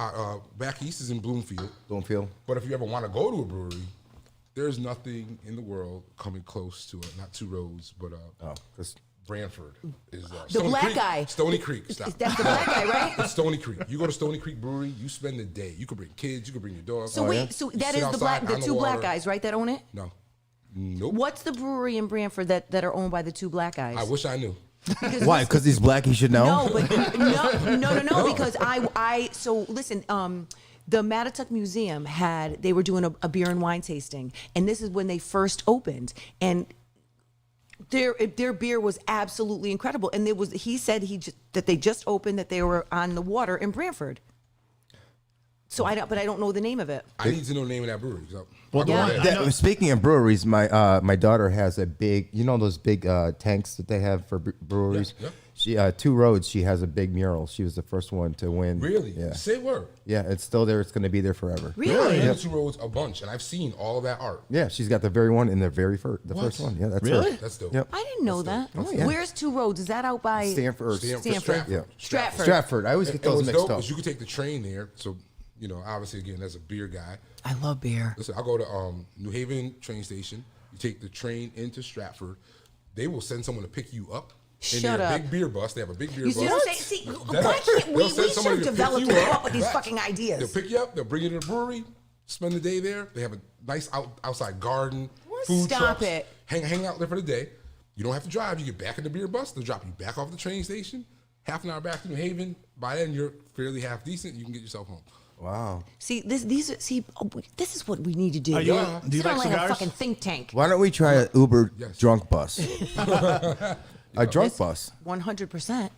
Back East is in Bloomfield. Bloomfield. But if you ever want to go to a brewery, there's nothing in the world coming close to it. Not Two Roads, but Oh, 'cause Branford is The Stony black Creek. guy. Stony Creek. Stop. That's the black guy, right? It's Stony Creek. You go to Stony Creek Brewery, you spend the day. You could bring kids, you could bring your dog. So wait, so You that sit is the black, outside the on two black water. guys, right? That own it. No. Nope. What's the brewery in Branford that are owned by the two black guys? I wish I knew. why? Because he's black, he should know? No, but no. Because so listen. The Mattatuck Museum they were doing a beer and wine tasting, and this is when they first opened, and their beer was absolutely incredible. And he said that they just opened, that they were on the water in Branford. So I don't know the name of it. I need to know the name of that brewery. So Well, I'll go Yeah. there. That- speaking of breweries, my daughter has a big, those big tanks that they have for breweries. Yeah. She Two Roads. She has a big mural. She was the first one to win. Really? Yeah. Say word. Yeah, it's still there. It's going to be there forever. Really? I've been to Two Roads a bunch, and I've seen all of that art. Yeah, she's got the very one in the very first, What? first one. Yeah, that's Really? her. That's dope. Yep. I didn't know that. Oh, yeah. Where's Two Roads? Is that out by Stanford. Stanford. Yeah. Stratford. Stratford. I always get And those what's mixed dope up. is you could take the train there. So, obviously, again, as a beer guy, I love beer. listen, I'll go to New Haven train station. You take the train into Stratford. They will send someone to pick you up in Shut their up. big beer bus. They have a big beer You bus. see what I'm saying? See, Dead why up. can't we They'll send should somebody have to pick developed you and come up. up with these Right. fucking ideas. They'll pick you up. They'll bring you to the brewery. Spend the day there. They have a nice outside garden. What? Food Stop trucks. it. Hang out there for the day. You don't have to drive. You get back in the beer bus. They'll drop you back off the train station. Half an hour back to New Haven. By then, you're fairly half decent. You can get yourself home. Wow. See, this is what we need to do. Are you- Yeah. do you Sit like on like a cigars? fucking think tank. Why don't we try an Uber Yes. drunk bus? A drunk bus. 100%.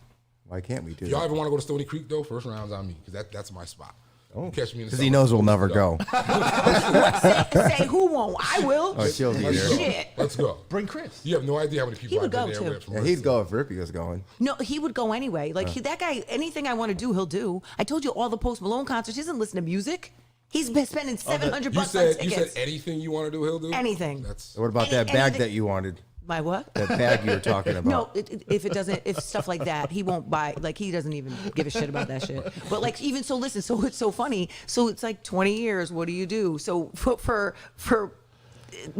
Why can't we do If y'all that? ever want to go to Stony Creek, though, first round's on me because that's my spot. You catch me in the Because he summer. knows we'll never go. Say who won't? I will. Oh, she'll be Let's there. go. Shit. Let's go. Bring Chris. You have no idea how many people He would I've been go, there too. with. From Yeah, he'd Bristol. go if Rippy was going. No, he would go anyway. Like that guy, anything I want to do, he'll do. I told you all the Post Malone concerts. He doesn't listen to music. He's been spending $700 You bucks on said tickets. anything you want to do, he'll do. Anything. That's What about Any- that bag anything- that you wanted? My what? That bag you were talking about. No, if stuff like that, he won't buy. Like he doesn't even give a shit about that shit. But like even so, listen. So it's so funny. So it's like 20 years. What do you do? So for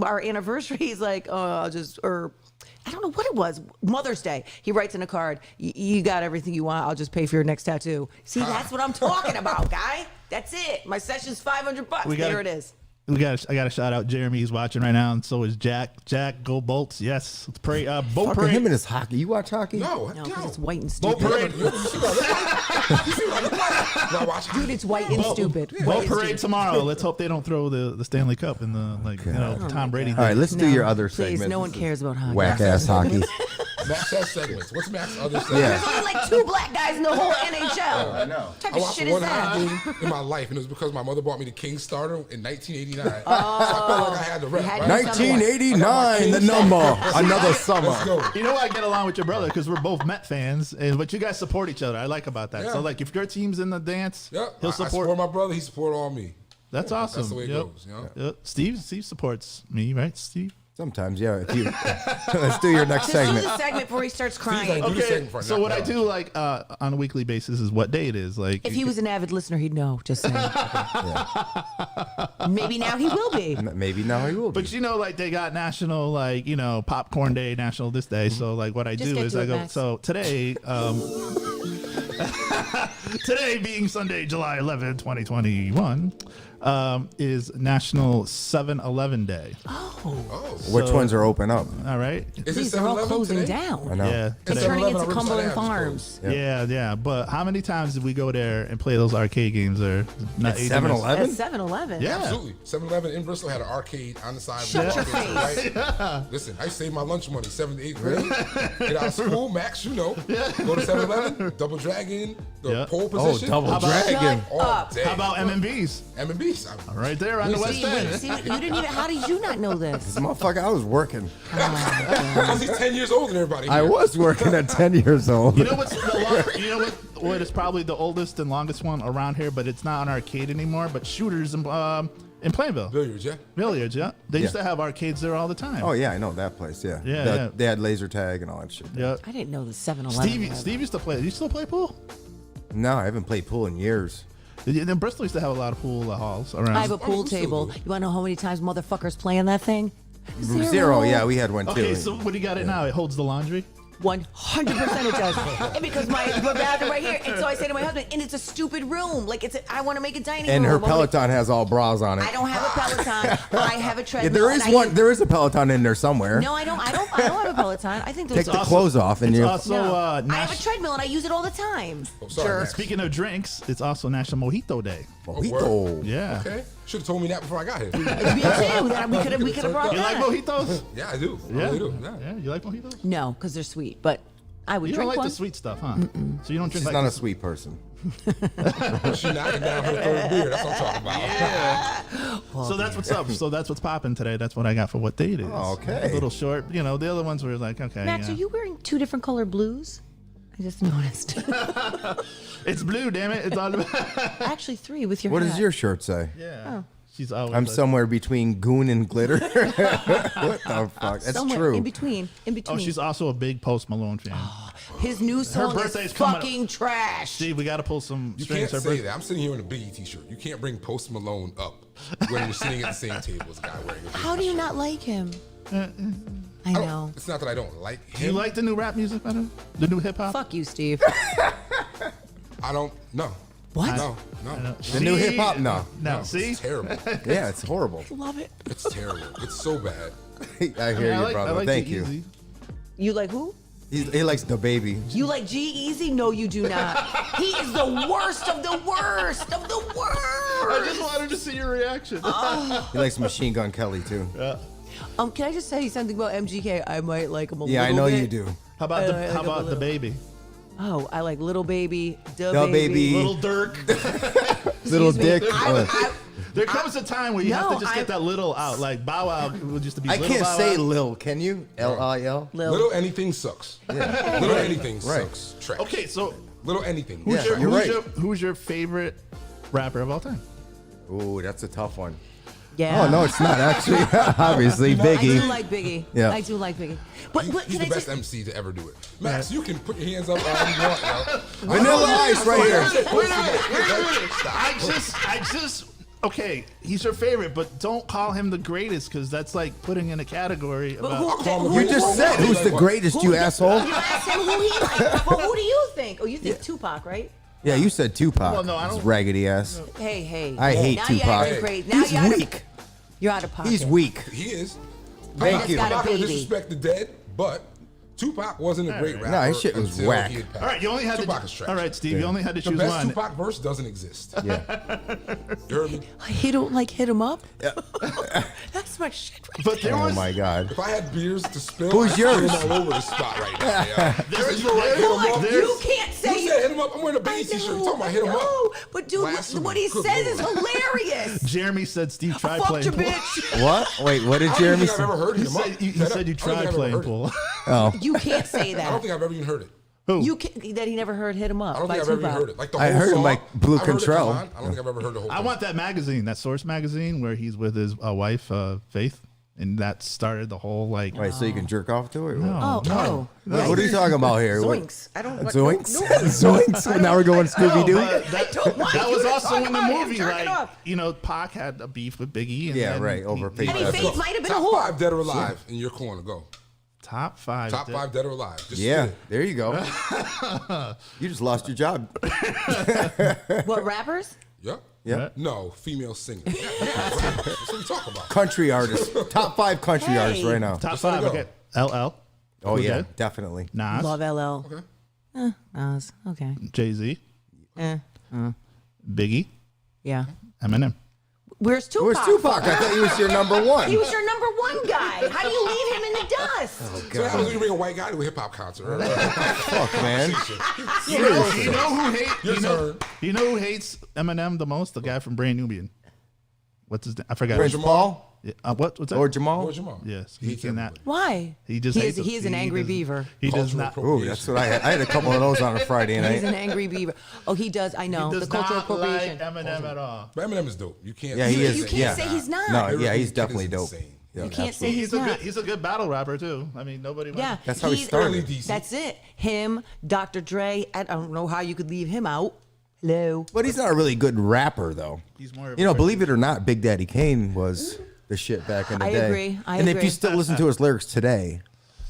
our anniversary, he's like, oh, I'll just I don't know what it was. Mother's Day. He writes in a card, you got everything you want. I'll just pay for your next tattoo. See, that's what I'm talking about, guy. That's it. My session's $500. There it is. I got to shout out Jeremy. He's watching right now, and so is Jack. Jack, go Bolts! Yes, let's pray. Boat Fucking parade. him and his hockey. You watch hockey? no, No, because no. it's white and Boat stupid. parade. You see what I watch? Dude, it's white and stupid. White Boat and parade stupid. tomorrow. Let's hope they don't throw the Stanley Cup in the Tom Brady. All right, let's do No, your other please, segment. no one cares about hockey. Whack ass hockey. Max has segments. What's Max's other segment? Yeah. There's only like 2 black guys in the whole NHL. I know. What type I of watched shit is one that? hockey game in my life, and it was because my mother bought me the King starter in 1989. So I felt like I had to rep. had Right? to- 1989, the number. Another summer. Let's go. You know, I get along with your brother because we're both Met fans, but you guys support each other. I like about that. Yeah. So, like, if your team's in the dance, Yeah, he'll I support. support my brother. He support all me. That's awesome. That's the way it Yep. goes. You know? Yep. Steve supports me, right? Steve. Sometimes, yeah. If you let's do your next Just do segment. the segment before he starts crying. Do the Okay, segment for so now. what I do like on a weekly basis is what day it is. Like, If he was an avid listener, he'd know. Just saying. Maybe now he will be. Maybe now he will be. but you know, like they got national, like popcorn day, national this day. So like what I Just do get is to I it, go. Max. So today, today being Sunday, July 11, 2021, is National 7-Eleven Day. Which So- ones are open up? All right. Is it These are all 7-Eleven closing today? I down. know. Yeah. They're today. turning 7-Eleven into on Riverside Cumberland Ave is Farms. Yeah. But how many times did we go there and play those arcade games? Or not At aging 7-Eleven? us? That's 7-Eleven. Yeah. Absolutely. 7-Eleven in Bristol had an arcade on the side. Shut your face. Right? Listen, I saved my lunch money, 7th to 8th grade. Get out of school, Max, Go to 7-Eleven, Double Dragon, the Yeah. pole Oh, position. Double about- Dragon. all up. day. How about M&B's? M&B's? Right there on the West See, End. see, you didn't even. How did you not know this? This motherfucker, I was working. Because he's 10 years older than everybody here. I was working at 10 years old. You know what's what is probably the oldest and longest one around here, but it's not an arcade anymore. But Shooters in Plainville, Billiards, yeah? Billiards, yeah. They used Yeah. to have arcades there all the time. Oh, yeah, I know that place, yeah. Yeah, The- yeah. They had laser tag and all that shit. Yeah. I didn't know the 7-Eleven. Steve used to play. Do you still play pool? No, I haven't played pool in years. Then Bristol used to have a lot of pool halls around. I have a pool we still table. do. You want to know how many times motherfuckers playing that thing? Zero, yeah, we had one too. Okay, so what do you got it now? It holds the laundry. 100% it does. And because my bathroom right here, and so I say to my husband, and it's a stupid room. Like I want to make a dining And room. her I wanna- Peloton has all bras on it. I don't have a Peloton, but I have a Yeah, treadmill. there is and I one. use- There is a Peloton in there somewhere. No, I don't have a Peloton. I think Take those the clothes off and It's you. also No. I have a Nash- treadmill and I use it all the time. Oh, sorry, Max. Speaking of drinks, it's also National Mojito Day. Mojito. Yeah. Okay. Should have told me that before I got here. Me too. That we could have brought You like that. mojitos? Yeah, I do. I Yeah. really do. Yeah. Yeah. You like mojitos? No, because they're sweet, but I would You don't drink like one. the sweet stuff, huh? So you don't drink She's like not the- a sweet person. She knocking down her third beer. That's what I'm talking about. So that's what's up. So that's what's popping today. That's what I got for what day it is. Oh, okay. A little short. The other ones were like, okay. Max, yeah. are you wearing 2 different color blues? I just noticed. It's blue, damn it. It's all about. Actually, 3 with your What hat. does your shirt say? Yeah. She's always. I'm like- somewhere between goon and glitter. What the fuck? That's Somewhere true. in between. Oh, she's also a big Post Malone fan. His new song is birthday's coming up. fucking trash. Steve, we got to pull some You strings. can't Her say birthday- that. I'm sitting here in a Biggie t-shirt. You can't bring Post Malone up when you're sitting at the same table as a guy wearing a Biggie How do you t-shirt. not like him? I I don't- know. It's not that I don't like him. Do you like the new rap music better? The new hip hop? Fuck you, Steve. I don't. No. What? No. No. The new hip hop? No. No, see? It's terrible. Yeah, it's horrible. Love it. It's terrible. It's so bad. I hear you, I brother. like Thank the you. Easy. You like who? He likes the baby. You like G-Eazy? No, you do not. He is the worst of the worst of the I worst. just wanted to see your reaction. He likes Machine Gun Kelly too. Can I just say something about MGK? I might like him a Yeah, I little know bit. you do. How about I the like how him a about the little. baby? Oh, I like Little Baby, Da Baby. Baby. Little Dirk. Little Excuse me. dick. There comes a time where you have No, to just get that little out. Like Bow Wow would just to be. I little can't Bow say Wow. Lil, can you? L-I-L? Lil. Little anything sucks. Little anything Right. sucks. Trash. Okay, so Little anything. Yeah, Trash. you're right. who's your favorite rapper of all time? Ooh, that's a tough one. Yeah. Oh, no, it's not actually. Obviously, I do Biggie. like Biggie. Yeah. I do like Biggie. But He's can the I best just... MC to ever do it. Max, you can put your hands up all you want, yo. Vanilla Ice right here. Wait a minute. I just. Okay, he's your favorite, but don't call him the greatest because that's like putting in a category But about. You just said who's the greatest, you asshole. You asked him who he likes. Well, who do you think? Oh, you think Tupac, right? Yeah, you said Tupac. Well, no, I His don't- raggedy ass. Hey. I hate now Tupac. You're acting crazy. Now He's you're weak. You're out of pocket. He's weak. He is. Thank He's you. got I'm a not going to baby. disrespect the dead, but Tupac wasn't a great rapper. Nah, his shit was until whack. he had passed. All right, you only had Tupac is to. trash. All right, Steve, you only had to The choose best one. Tupac verse doesn't exist. Yeah. You heard me? He don't like hit him up. That's my shit. Right But there Oh was. my God. If I had beers to spill, Who's I'd spill yours? them all over the spot right now. Yeah. There's- You know, like, hit 'em Like, up. you can't say You said hit him up. I'm wearing a I Biggie t-shirt. You know, talking about hit him I up? know. But dude, Blasphemy. what he Good says is Lord. hilarious. Jeremy said Steve I tried fucked playing your pool. bitch. What? Wait, what did I don't Jeremy think I've say? ever heard He him up. said, you Dead up. said you I don't think tried I've ever playing heard it. pool. Oh, You can't say I don't that. think I've ever even heard it. Who? You can, that he never heard hit him up. I don't by think I've ever even Tupac. heard it. Like the I whole heard him song. like Blue I've heard it come Control. on. I don't think I've ever heard the whole I thing. want that magazine, that Source magazine, where he's with his wife, Faith, and that started the whole like. Right, so you can jerk off to it? Oh, oh. What are you talking about here? Zoinks. I don't. Zoinks? No. Zoinks? Now we're going Scooby-Doo? That was also in the about him movie. jerking Like, off. you know, Pac had a beef with Biggie. And Yeah, then right, over he- Faith. I mean, Faith might have been a Top whore. 5 dead or alive in your corner. Go. Top 5. Top 5 dead or alive. Just Yeah, spit it. there you go. You just lost your job. What, rappers? Yep. Yeah. No, female singer. That's what we talk about. Country artists. Top 5 country Hey. artists right now. Top Just let it 5. go. Okay. LL. Oh, Okay. yeah, definitely. Nas. Love LL. Okay. Nas. Okay. Jay-Z. Biggie. Yeah. Eminem. Where's Tupac? Where's Tupac? I thought he was your number one. He was your number one guy. How do you leave him in the dust? So what happens when you bring a white guy to a hip hop concert? Right? Fuck, man. You know who hates? Your turn. You know who hates Eminem the most? The guy from Brand Nubian. What's his name? I forgot. Prince Paul Yeah, what's that? or Jamal? Where's your mom? Yes, He he hates cannot. everybody. Why? He just he hates is, he is an he angry does- beaver. He does Cultural not. Ooh, that's what I had. I had a couple of those on a Friday He's night. an angry beaver. Oh, he does. I know. He The does cultural not appropriation. like Eminem at all. But Eminem is dope. You can't. Yeah, he is. You can't yeah. say he's not. No, Every yeah, he's kid definitely is dope. insane. Yeah, You can't say absolutely. he's not. He's a good battle rapper too. I mean, nobody. Yeah, That's how he he's- started. Early DC. That's it. Him, Dr. Dre. I don't know how you could leave him out. Hello. But he's not a really good rapper, though. He's more of You know, a- believe it or not, Big Daddy Kane was the shit back in the I day. agree. I and if agree. you still listen to his lyrics today,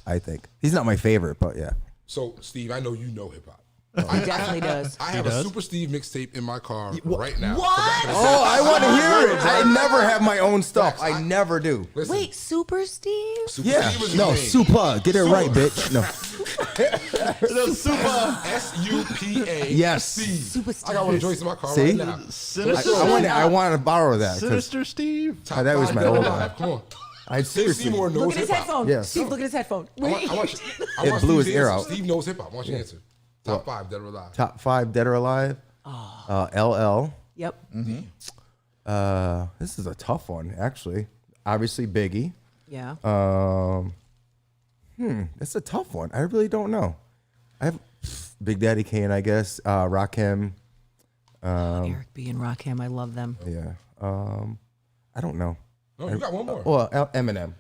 I think he's not my favorite, but yeah. So, Steve, I know you know hip hop. He definitely does. I have a does? Super Steve mixtape in my car right now. What? So back in the Oh, I want to hear it. I never have my own stuff. Facts. I never do. Listen, Wait, Super Steve? Super Yeah. Steve was No, his name. super. Get it right, bitch. No. super SUPA. Yes. Super I got one of Steve. Joyce in my car See? right now. sinister. I want to borrow that. 'Cause Sinister Steve. Top that was 5 my dead or old alive. one. Come on. I Steve seriously. Seymour knows Look at his hip hop. headphone. Yes. Steve, look at his headphone. I want It Steve's blew his ear answer. out. Steve knows hip hop. I want your answer. Top 5 dead or alive. Top 5 dead or alive. LL. Yep. This is a tough one, actually. Obviously, Biggie. Yeah. It's a tough one. I really don't know. I have Big Daddy Kane, I guess. Rakim. Eric B. and Rakim. I love them. Yeah. I don't know. No, you got one more. Well, Eminem.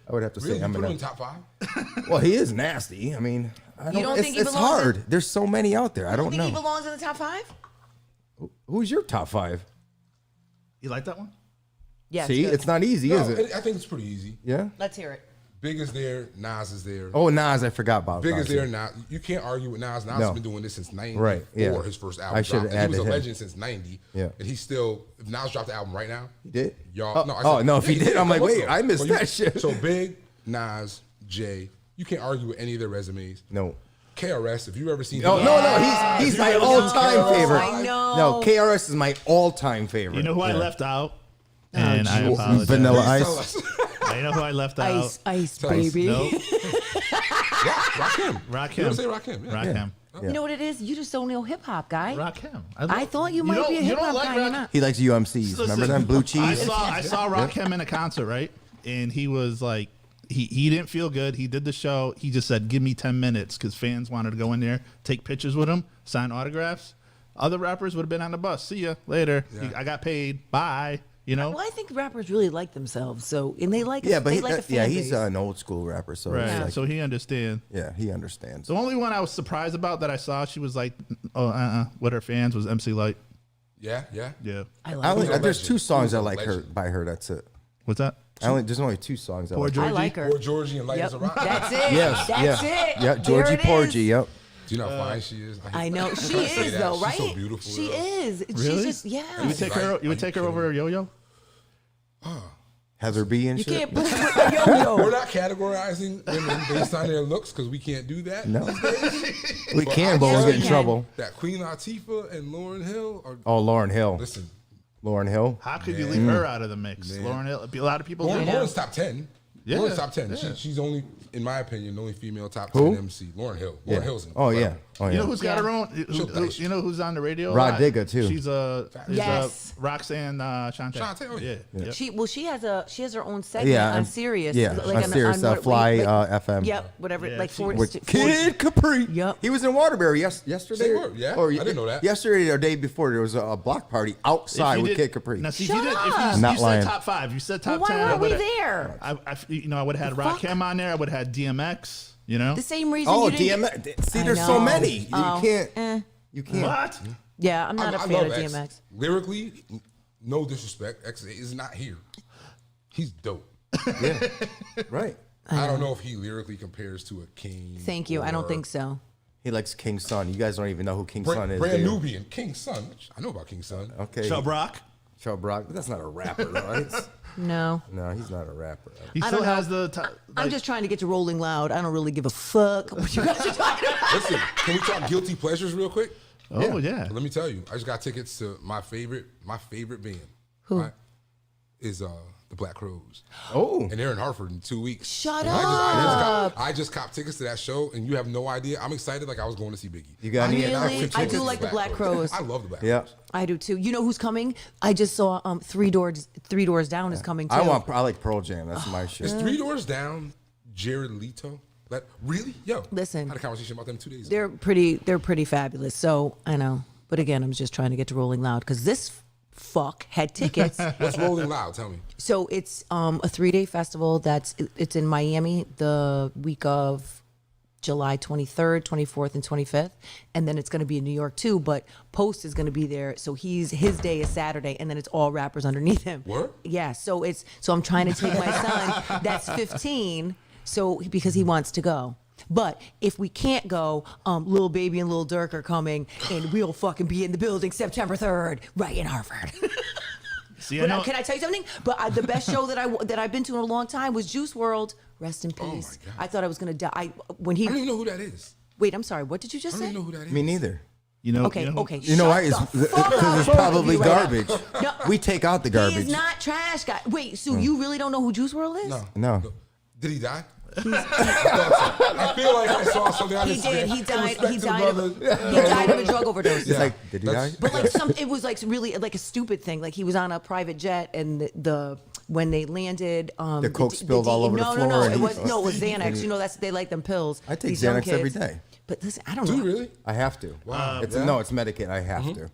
I would have to Really? say You put him in Eminem. top 5? Well, he is nasty. I mean, I don't it's, think he it's belongs in- hard. There's so many out there. I You don't think he know. belongs in the top 5? Who's your top 5? You like that one? Yes. See, it's not easy, No, is it? I think it's pretty easy. Yeah. Let's hear it. Big is there. Nas is there. Oh, Nas, I forgot about. Big Nas, is there. yeah. Nas. You can't argue with Nas. Nas No. has been doing this since 94. Right, yeah. His first album I should've dropped. And he was a added him. legend since 90. Yeah. And he's still, if Nas dropped the album right now, He did. y'all. If he did, I'm like, wait, I missed So you- that shit. So Big, Nas, Jay, you can't argue with any of their resumes. No. KRS, if you've ever seen No, he's my all-time favorite. I know. No, KRS is my all-time favorite. You know who I Yeah. left out? And I Well, apologize. Vanilla Please Ice. tell us. I know who I left out. Ice, Tell us. baby. Nope. Rakim. Rakim. You ever say Rakim? Yeah. Rakim. You know what it is? You just don't know hip hop, guy. Rakim. I thought you might don't- be a you hip don't hop like guy. You're Rakim? not. He likes UMCs. Remember Listen, them blue I cheese? saw Rakim in a concert, right? And he was like, he didn't feel good. He did the show. He just said, "Give me 10 minutes," because fans wanted to go in there, take pictures with him, sign autographs. Other rappers would have been on the bus. See ya later. Yeah. I got paid. Bye. You know. Well, I think rappers really like themselves, so and they like. Yeah, but they he, like the fan he's base. an old school rapper, so Right. it's like, So he understands. yeah, he understands. The only one I was surprised about that I saw, she was like, with her fans was MC Light. Yeah. Yeah. I I like. only, Who's a there's legend? 2 songs Who's I a like her legend? by her. That's it. What's that? There's only 2 songs I Poor like. Georgie. I like her. Or Georgie and Light Yep. as a Rock. That's it. Yes, That's yeah, it. yeah. There Georgie it Porgy. is. Yep. Do you know how fine she is? I know she I say is that. though, She's right? so beautiful. She yo. is. Really? She's just You yeah. would take her. Right? You would Are take you her over Yo-Yo. Heather B and You shit. can't put it with the yo-yo. We're not categorizing women based on their looks because we can't do that. No. these days. We can, but we'll get in can. trouble. That Queen Latifah and Lauryn Hill are. Oh, Lauryn Hill. Listen, Lauryn Hill. How could you leave her out of the mix? Lauren Hill. A lot of people. do. Lauren's top 10. Yeah. Lauren's top 10. Yeah. She's only, in my opinion, the only female top Who? 10 MC. Lauryn Hill. Lauryn Hill's Oh, yeah. incredible. Oh, You yeah. know who's got Yeah. her own? You know who's on the radio? Rod Digger, too. She's Yes. Roxanne Shante. Shante, oh, yeah. Yeah. She has her own segment Yeah, on and- Sirius. yeah, on Sirius, Fly, FM. Yep, whatever. Yeah, like she- 40, With Kid Capri. Yep. He was in Waterbury yesterday. Say word, yeah? I didn't know that. Yesterday or day before, there was a block party outside with Kid Capri. Now, see, Shut if you, up. you Not said lying. top 5, you said top Well, why 10. weren't we there? I would have had The fuck? Rakim on there. I would have had DMX. You know The same reason. Oh, you didn't get- DMX. See, I there's so know. many. Oh, You can't. You can't. what? Yeah, I'm not a I fan of love X. DMX. Lyrically, no disrespect, X is not here. He's dope. Yeah. Right. I don't know if he lyrically compares to a King. Thank you. I don't or think so. He likes King's Son. You guys don't even know who King's Son is. Brand do you? Nubian, King's son. I know about King's son. Okay. Chubb Rock. Chubb Rock. But that's not a rapper, right? No. No, he's not a rapper. He I still don't know. has the. I'm just trying to get to Rolling Loud. I don't really give a fuck what you guys are talking about. Listen, can we talk guilty pleasures real quick? Oh yeah. Let me tell you, I just got tickets to my favorite band. Who? Right, is the Black Crowes. Oh. And they're in Hartford in 2 weeks. Shut And up. I just copped tickets to that show, and you have no idea. I'm excited like I was going to see Biggie. You got any Really? outfit I tickets? do like the Black Crowes. I love the Black Yeah. Crowes. I do too. You know who's coming? I just saw Three Doors Down is coming too. I like Pearl Jam. That's my shit. Is 3 Doors Down Jared Leto? Like, really? Yo. Listen. I had a conversation about them 2 days ago. They're pretty fabulous. So I know. But again, I'm just trying to get to Rolling Loud because this fuck had tickets. What's Rolling Loud? Tell me. So it's a 3-day festival it's in Miami the week of July 23rd, 24th, and 25th, and then it's going to be in New York too. But Post is going to be there, so his day is Saturday, and then it's all rappers underneath him. Word? Yeah. So I'm trying to take my son that's 15, because he wants to go. But if we can't go, Lil Baby and Lil Durk are coming, and we'll fucking be in the building September 3rd, right in Harvard. See, I But know, can I tell you something? But the best show that I've been to in a long time was Juice WRLD. Rest in peace. God. I thought I was gonna die. I don't even know who that is. Wait, I'm sorry. What did you I just don't say? even know who that is. Me neither. you know. Okay, you know, okay. You know why? Shut the Because fuck up, it's both of probably you right now. garbage. No. We take out the He garbage. is not trash guy. Wait, so you really don't know who Juice WRLD is? No. No. Did he die? I thought so. I feel like I saw something on He his did. screen. He died. In He respect to died. the Of, brother. he died of a drug overdose. It's like, did he die? But like it was like really like a stupid thing. Like he was on a private jet, and when they landed, The Coke spilled all over the floor No, and it he- was Xanax. You know they like them pills. I take these young Xanax every kids. day. But listen, I don't Do know. you really? I have to. Wow. It's Yeah? no, it's medicated. I have to.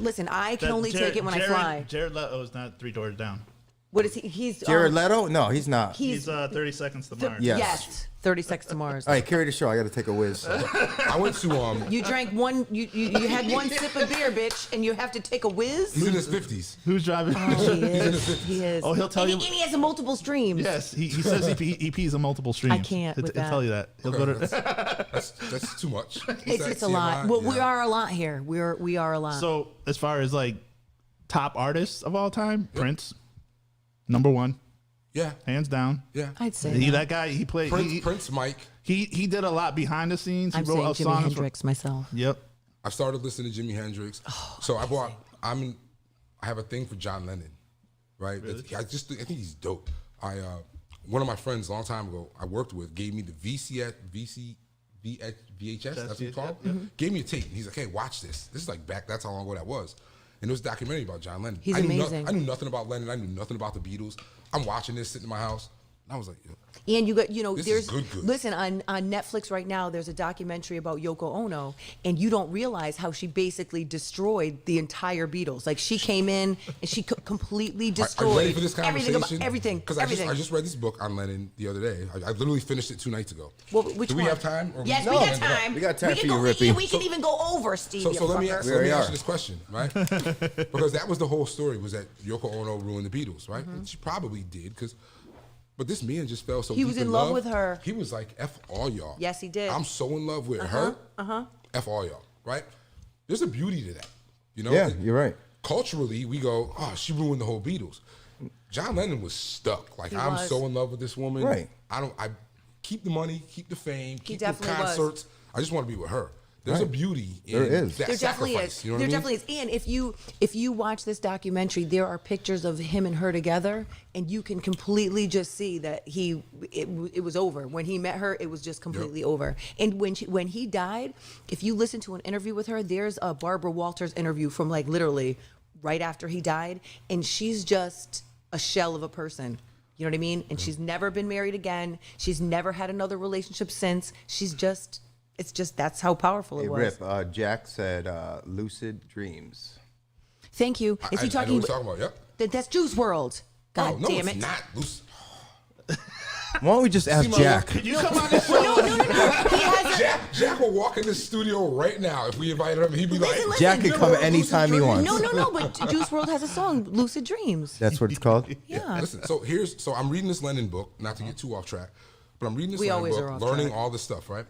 Listen, I can that only take it when I fly. Jared Leto is not 3 Doors Down. What is he? He's Jared Leto? No, he's not. He's 30 Seconds to Mars. Yeah. Yes. 30 Seconds to Mars. All right, carry the show. I got to take a whiz. I went to You drank one. You had one sip of beer, bitch, and you have to take a whiz. he's in his 50s. Who's driving? Oh, he is. He is. Oh, he'll tell and you- He, and he has multiple streams. Yes, he says he pees on multiple streams. I can't He'll, with he'll that. tell you that. He'll go to. That's too much. It's a lot. Well, we are a lot here. We are a lot. So as far as like top artists of all time, Prince, number 1, Yeah. hands down. Yeah. I'd say That guy, he played. Prince Mike. He did a lot behind the scenes. He I'm wrote saying out Jimi songs. Hendrix myself. Yep. I started listening to Jimi Hendrix. So I have a thing for John Lennon, right? I think he's dope. One of my friends a long time ago I worked with gave me the VHS, that's what it's called. Gave me a tape. He's like, hey, watch this. This is like that's how long ago that was. And it was a documentary about John Lennon. He's I knew amazing. I knew nothing about Lennon. I knew nothing about the Beatles. I'm watching this sitting in my house. And I was like, yo, And you got, This there's is good. listen on Netflix right now. There's a documentary about Yoko Ono, and you don't realize how she basically destroyed the entire Beatles. Like she came in and she completely are you destroyed ready for this everything conversation? about everything. Because Everything. I just read this book on Lennon the other day. I literally finished it 2 nights ago. Well, which Do we one? have time? Or Yes, No, we got man, no. time. We got time can for you, go, Rippy. yeah, we can even go over, Steve. So you let me fucker. ask We already you are. this question, right? Because that was the whole story, was that Yoko Ono ruined the Beatles, right? Mm-hmm. And she probably did, but this man just fell so He deep was in love with her. He was like, F all y'all. Yes, he did. I'm so in love with her. F all y'all, right? There's a beauty to that, you know? Yeah, you're right. Culturally, we go, oh, she ruined the whole Beatles. John Lennon was stuck. Like, He I'm was. so in love with this woman. Right. I keep the money, keep the fame, keep the definitely was. concerts. I just want to be with her. There's a beauty in There is. that There definitely sacrifice. is. You know what There I mean? definitely is. And if you watch this documentary, there are pictures of him and her together, and you can completely just see that it was over. When he met her, it was just completely over. And when he died, if you listen to an interview with her, there's a Barbara Walters interview from like literally right after he died, and she's just a shell of a person. You know what I mean? And she's never been married again. She's never had another relationship since. It's just that's how powerful it Hey, was. Rip, Jack said lucid dreams. Thank you. Is he I know talking? what he's talking about. Yep. That's Juice World. God Oh, no, damn it's it! not. Loose. Why don't we just ask Jack? Could you come on this show? No. He has a, Jack will walk in the studio right now if we invited him. He'd be like, Listen, Jack can listen. come anytime he wants. no. But Juice World has a song, "Lucid Dreams." That's what it's called? Yeah. Listen, so I'm reading this Lennon book, not to get too off track, but I'm reading this We Lennon always book, are off learning track. all this stuff, right?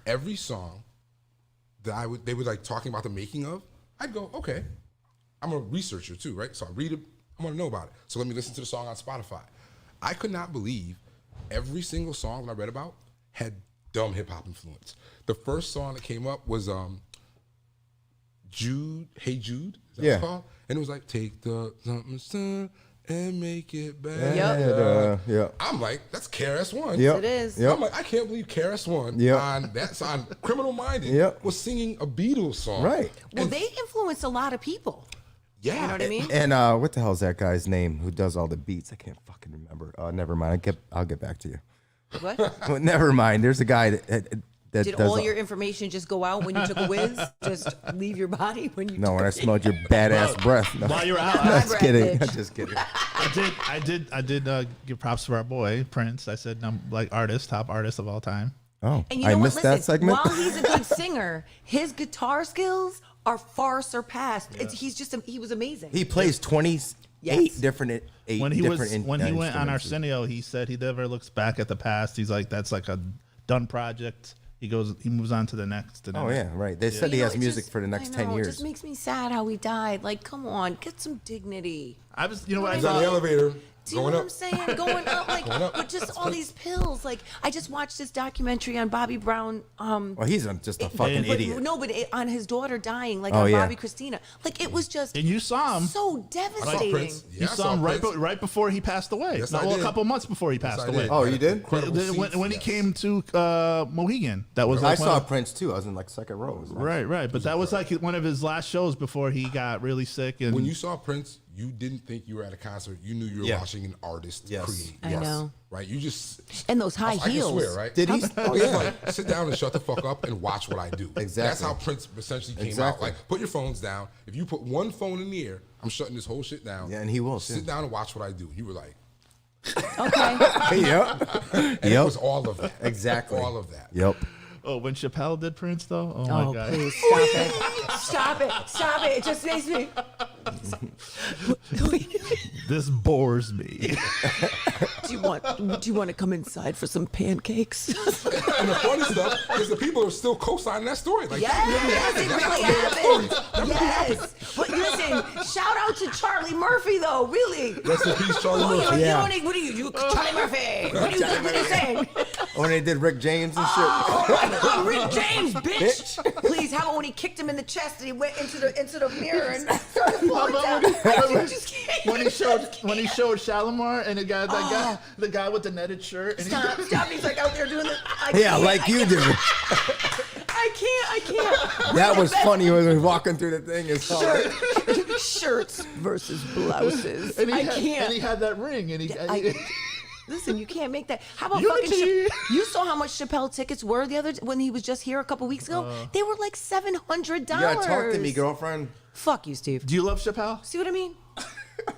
Every song that they were like talking about the making of, I'd go, okay. I'm a researcher too, right? So I read it, I want to know about it. So let me listen to the song on Spotify. I could not believe every single song that I read about had dumb hip hop influence. The first song that came up was Jude, Hey Jude, is that what it's called? And it was like, take the something son and make it better. Yeah. I'm like, that's KRS-One. Yep. It is. Yep. I'm like, I can't believe KRS-One Yep. on that song, Criminal Minded, Yep. was singing a Beatles song. Right. Well, And- they influenced a lot of people. yeah. You know what I mean? And what the hell is that guy's name who does all the beats? I can't fucking remember. Never mind. I'll get back to you. What? Well, never mind. There's a guy that Did does all your information just go out when you took a whiz? Just leave your body when you? No, took when a I smelled your badass breath. No, While you're out, My just breath, kidding. bitch. Just kidding. I did give props to our boy Prince. I said like top artist of all time. Oh, And you know I what? missed Listen, that segment. while he's a good singer, his guitar skills are far surpassed. He was amazing. He plays 28 Yes. different When he different went on instruments. Arsenio, he said he never looks back at the past. He's like, that's like a done project. He moves on to the next. Oh yeah, right. They said he You know, has it music just- for the next I 10 know, years. It just makes me sad how he died. Like, come on, get some dignity. I was, you know what I He's on the saw? elevator, Do you know going what up. I'm saying? Going up, like, Going up. with just all these pills. Like, I just watched this documentary on Bobby Brown. Well, he's just a fucking but, idiot. No, but on his daughter dying, like Oh, on yeah. Bobby Christina. Like, it was just And you saw him. so I saw devastating. Prince. Yeah, You I saw him Prince. right before he passed away. Yes, No, I well, a did. couple months before he passed Yes, I away. did. Oh, you did? Incredible When he seats, came to Mohegan, that was I like one saw of- Prince too. I was in like second row. It was nice. right. But that was like one of his last shows before he got really sick. And When you saw Prince, you didn't think you were at a concert. You knew you were Yeah. watching an artist Yes. create. I know. Right? You just And those high I heels. can swear, right? Did he? Oh It's yeah. like, sit down and shut the fuck up and watch what I do. Exactly. That's how Prince essentially came out. Exactly. Like, put your phones down. If you put one phone in the air, I'm shutting this whole shit down. Yeah, and he will, Sit too. down and watch what I do. You were like, Okay. Yep. and it was all of that. Exactly. All of that. Yep. oh, when Chappelle did Prince though, oh Oh, my god, please stop it! Stop it! Stop it! It just makes me. this bores me. Do you want to come inside for some pancakes? And the funny stuff is the people are still co-signing that story. Like, Yes, it really happened. Yes, but listen, shout out to Charlie Murphy though. Really. rest in peace, Charlie Murphy. Yeah. What are you, Charlie Murphy? What are you saying? When they did Rick James and shit. Oh, Rick James, bitch. Please, how about when he kicked him in the chest and he went into the mirror and started falling down? I just can't. when he showed Shalimar and the guy with the netted shirt. And Stop! He's like out there doing this. Yeah, like you do. I can't. That was funny when he was walking through the thing. It's all Shirts versus blouses. And I he can't. had that ring, and he. Listen, you can't make that. How about Unity. fucking You saw how much Chappelle tickets were the other when he was just here a couple weeks ago? They were like $700. You gotta talk to me, girlfriend. Fuck you, Steve. Do you love Chappelle? See what I mean?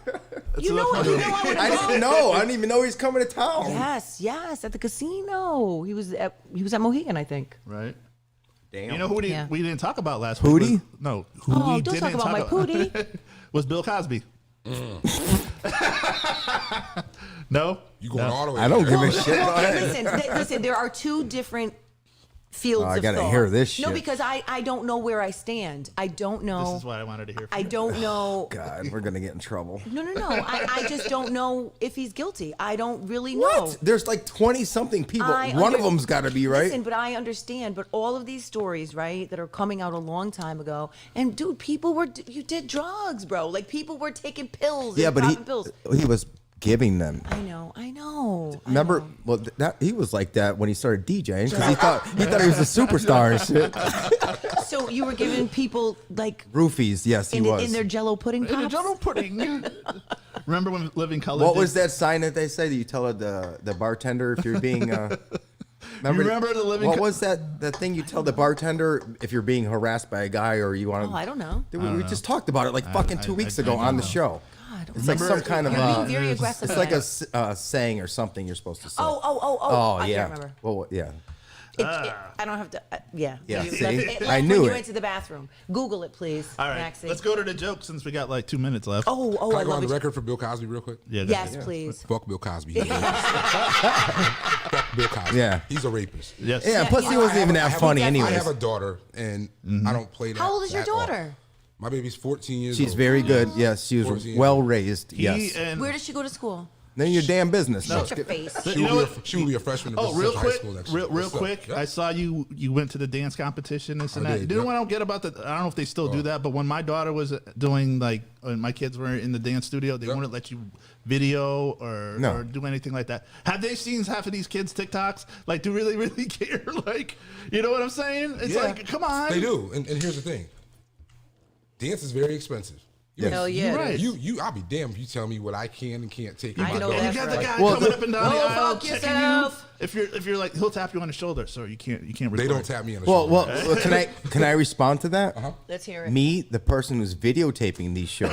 That's You know enough what? for You me. know I would I have didn't know. I didn't even know he's coming to town. Yes, at the casino. He was at Mohegan, I think. Right. Damn. You know who Yeah. we didn't talk about last Hootie? week? No. Who Oh, we don't didn't talk about my pootie. was Bill Cosby. No? You going all the way I don't there. give a shit. Go Okay, ahead. listen. There are two different fields of I gotta thought. hear this No, shit. because I don't know where I stand. I don't know. This is what I wanted to hear from I you. don't know. God, we're gonna get in trouble. No. I just don't know if he's guilty. I don't really know. What? There's like 20-something people. I One of under- them's got to be right. Listen, but I understand. But all of these stories, right, that are coming out a long time ago, and dude, you did drugs, bro. Like people were taking pills. Yeah, and but popping pills. he was giving them. I know. Remember, well, he was like that when he started DJing because he thought he was a superstar and shit. So you were giving people like Roofies, yes, he was. in their Jello pudding In a pops. Jello pudding. Remember when Living Color? What did- was that sign that they say that you tell the bartender if you're being? Remember the Living? What was that thing you tell the bartender if you're being harassed by a guy or you want to? Oh, I don't know. We just talked about it like fucking 2 weeks ago on the show. God, It's like some kind of You're being very aggressive. it's like a saying or something you're supposed to say. Oh, I yeah. can't remember. Well, yeah. I don't have to. Yeah. Yeah, You- see? like I knew when you it. went to the bathroom. Google it, please. All right, Maxie. let's go to the joke since we got like 2 minutes left. Oh, Can I I go on love the it. record for Bill Cosby real quick? Yeah, go Yes, ahead. please. Fuck Bill Cosby. He's a rapist. Fuck Bill Cosby. Yeah. He's a rapist. Yes. Yeah, plus he wasn't even that funny I anyways. have a daughter, and I don't play that. How old is your at all. daughter? My baby's 14 years She's old. very good. Yes, she was 14. well raised. He Yes. and Where does she go to school? None of your damn business. Shut your face. She You know will, what? she will be a freshman in Oh, real High quick, School next year. real What's up? quick. Yep. I saw you went to the dance competition, this and I that. did, You know yep. what I don't get about the? I don't know if they still do that, but when my daughter was doing like, when my kids were in the dance studio, they Yep. wouldn't let you video No. or do anything like that. Have they seen half of these kids' TikToks? Like, do really care? Like, you know what I'm saying? It's Yeah. like, come on. They do. And here's the thing. Dance is very expensive. Yes. Hell yeah. You're it right. is. I'll be damned if you tell me what I can and can't take. I in my know daughter. that's You got the right. guy Well, coming the- up and down the Go aisle fuck checking yourself. you. If you're like, he'll tap you on the shoulder, so you can't record. They don't tap me on the Well, shoulder. can I respond to that? Let's hear it. Me, the person who's videotaping these shows.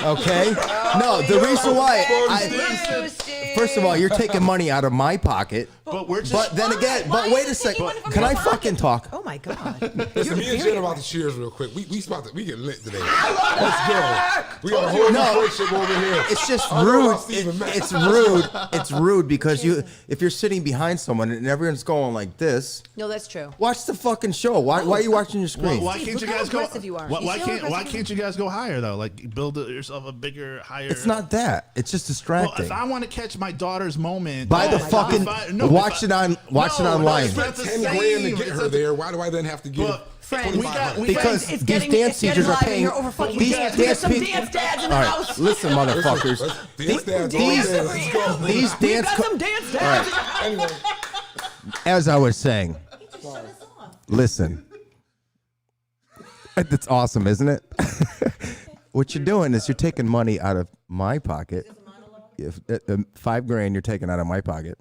Okay? No, the reason why You, Steve. first of all, you're taking money out of my pocket. But we're just. But then again, Why but wait is a it taking second. money from Can your I pocket? fucking talk? Oh my God. Listen, me and very Jen about to cheers real quick. We get lit today. Let's go. We got a whole No. friendship over here. It's just I don't know rude. about Steve and Matt. It's rude. It's rude because if you're sitting behind someone and everyone's going like this, No, that's true. watch the fucking show. Why are you watching your screen? Why Steve, can't you look how guys go? aggressive you are. Why, You why see how can't Why aggressive can't you guys go higher though? Like build yourself a bigger, higher. It's not that. It's just Well, distracting. if I want to catch my daughter's moment, Buy the if fucking watch it online. it's not the 10 same. grand to get It's her not the- there. Why do I then have to give? But Friend, we got Because it's these getting, dance it's getting teachers are live in paying. here over fucking These dance. We got some people- dance dads in the All right, house. listen, motherfuckers. Dance dads These- all day. Let's go. These We dance. got some dance dads. Anyway, As I was saying, listen. That's awesome, isn't it? What you're doing is you're taking money out of my pocket. If $5,000 you're taking out of my pocket.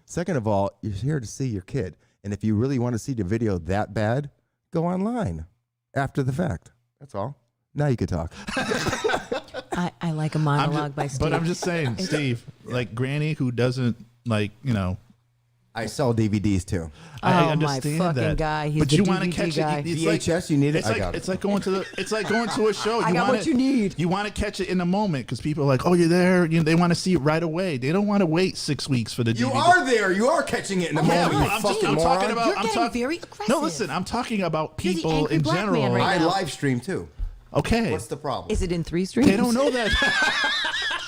Second of all, you're here to see your kid, and if you really want to see the video that bad, go online after the fact. That's all. Now you can talk. I like a monologue by Steve. But I'm just saying, Steve, like Granny who doesn't like, I sell DVDs too. I Oh, my understand fucking that. guy. He's but the you want to DVD catch guy. it. VHS, you need it? It's I like got it. it's like going to a show. I You got want what you need. You want to catch it in the moment because people are like, oh, you're there. They want to see it right away. They don't want to wait 6 weeks for the DVD. You are there. You are catching it in the Yeah, moment. well, You I'm fucking talking moron. about. You're I'm getting talking very aggressive. No, listen. I'm talking about You're the people angry in black general. man right I now. live stream too. Okay. What's the problem? Is it in 3 streams? They don't know that.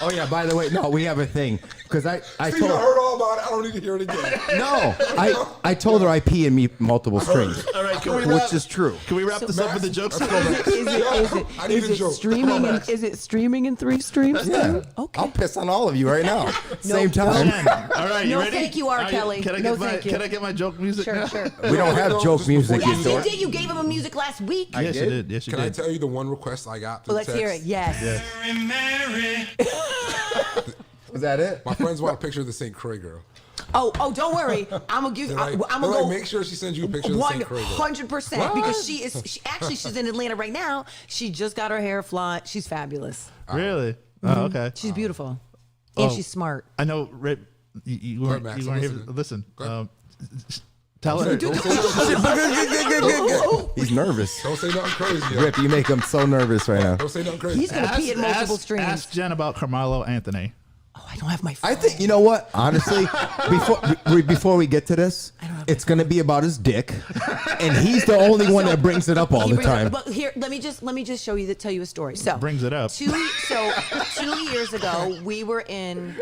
Oh yeah. By the way, no, we have a thing because I Steve, told I heard all about it. I don't need to hear it again. no, I told her I pee in me multiple strings, All right, can we wrap, which is true. Can we wrap this up with the jokes? Let's go back. I need a joke. Is it streaming in 3 streams? Yeah. Okay. I'll piss on all of you right now. Same time. All right, you No, ready? thank you, R. All right, Kelly. Can I No, get my thank you. Can I get my joke music Sure, now? sure. We don't have joke music. Yes, You Yes, dork. you did. You gave him a music last week. Yes, you did? did. Yes, you Can I did. tell you the one request I got? Well, let's hear it. Yes. Was that it? My friends want a picture of the St. Croix girl. Oh, don't worry. I'm gonna give. They're I'm like, gonna they're like, go. make sure she sends you a picture of the St. Croix girl. 100% because she's in Atlanta right now. She just got her hair flaunt. She's fabulous. Really? Oh, okay. She's beautiful, and she's smart. I know, Rip. You weren't, Max, you weren't I'm here. listening. Listen. Tell her. Don't say nothing, He's nervous. don't say nothing crazy. Yo. Rip, you make him so nervous right now. Don't say nothing crazy. He's gonna pee in multiple Ask streams. Jen about Carmelo Anthony. Oh, I don't have my phone. I think you know what. Honestly, before we get to this, it's going to be about his dick, and he's the only one that brings it up all the time. But here, let me just tell you a story. So Brings it up. 2 years ago, we were in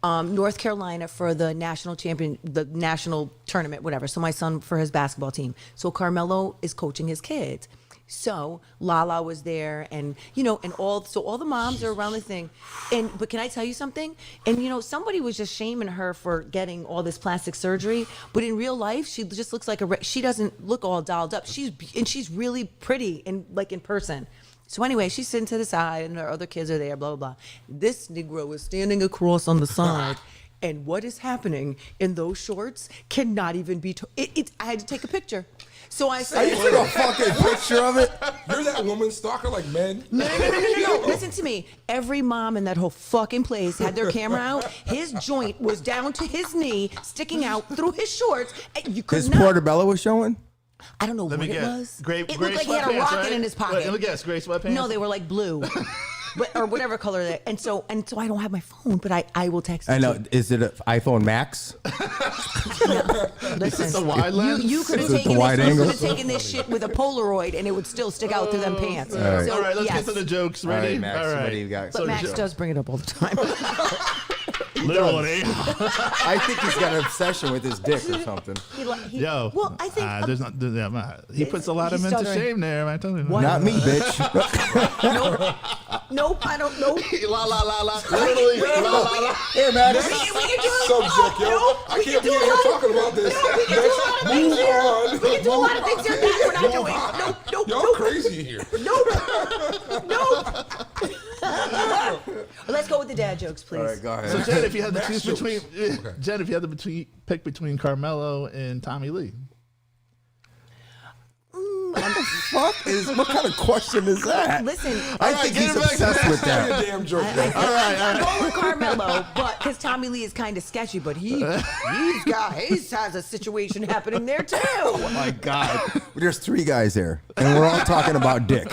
North Carolina for the national tournament, whatever. So my son for his basketball team. So Carmelo is coaching his kids. So Lala was there, and all the moms are around the thing. But can I tell you something? And somebody was just shaming her for getting all this plastic surgery, but in real life, she just looks like she doesn't look all dolled up. She's really pretty in person. So anyway, she's sitting to the side, and her other kids are there. Blah blah blah. This Negro is standing across on the side. And what is happening in those shorts cannot even be. I had to take a picture. So I said, You took a fucking picture of it? You're that woman stalker like men. No. Listen to me. Every mom in that whole fucking place had their camera out. His joint was down to his knee, sticking out through his shorts. And you could His not. portobello was showing? I don't know what it guess. was. Gray It looked like he had a sweatpants, rocket right? in his pocket. Let me guess. Gray sweatpants? No, they were like blue. Or whatever color they. And so I don't have my phone, but I will text you. I know. Is it an iPhone Max? Listen, the wide lens? you could have Is it the wide angle? taken this shit with a Polaroid and it would still stick out through them pants. All right. So, All right, let's yes. get to the jokes. All Ready? right, Max. What do you got? But Max does bring it up all the time. Literally. I think he's got an obsession with his dick or something. Yo. Well, I think there's not. He puts a lot of He's men to stuttering. shame there. I tell you. What? Not me, bitch. Nope, I don't know. La la la la. Literally. La la la. Here, Max. We can do it. Subject, yo. I can't be in here talking about this. Move on. We can do a lot of things here that we're not doing. Nope. Y'all crazy in here. Nope. Let's go with the dad jokes, please. All right, go So ahead. Jen, if you had to Max choose jokes. Jen, if you had to pick between Carmelo and Tommy Lee. What kind of question is that? Listen, I right, think get he's it back. obsessed with Tell me that. a damn joke. I'm going with Carmelo, but because Tommy Lee is kind of sketchy, but he has a situation happening there too. Oh my God. There's 3 guys here, and we're all talking about dick.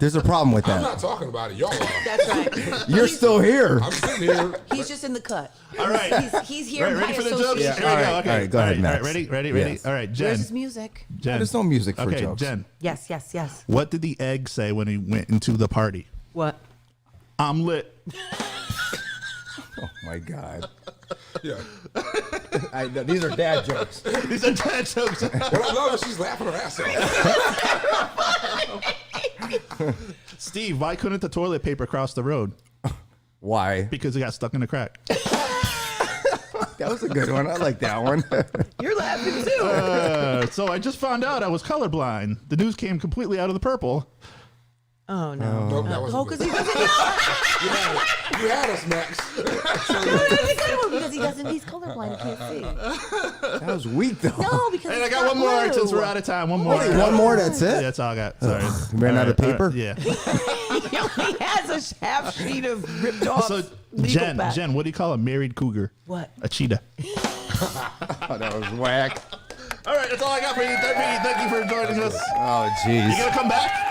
There's a problem with I'm that. not talking about it. Y'all are. That's right. You're still here. I'm sitting here. He's just in the cut. All right. He's here Ready by for the jokes? association. Here we go. All Okay. right, go ahead, Max. Ready? Yes. All right, Where's Jen. his music? Jen. There's no music for Okay, jokes. Jen. Yes. What did the egg say when he went into the party? What? I'm lit. Oh my God. Yeah. These are dad jokes. These are dad jokes. What I love is she's laughing her ass off. Steve, why couldn't the toilet paper cross the road? Why? Because it got stuck in the crack. That was a good one. I like that one. You're laughing too. So I just found out I was colorblind. The news came completely out of the purple. Oh no. Nope, that wasn't because good. he doesn't know. You had us, Max. Because he doesn't. He's colorblind. He can't see. That was weak though. No, because And I it's got not one more blue. since we're out of time. One more. Only one more, that's it? Yeah, that's all I got. Sorry. You ran out of paper? Yeah. He only has a half sheet of ripped off So legal pad. Jen, what do you call a married cougar? What? A cheetah. Oh, that was whack. All right, that's all I got for you. Thank you for joining us. Oh, You jeez. gonna come back?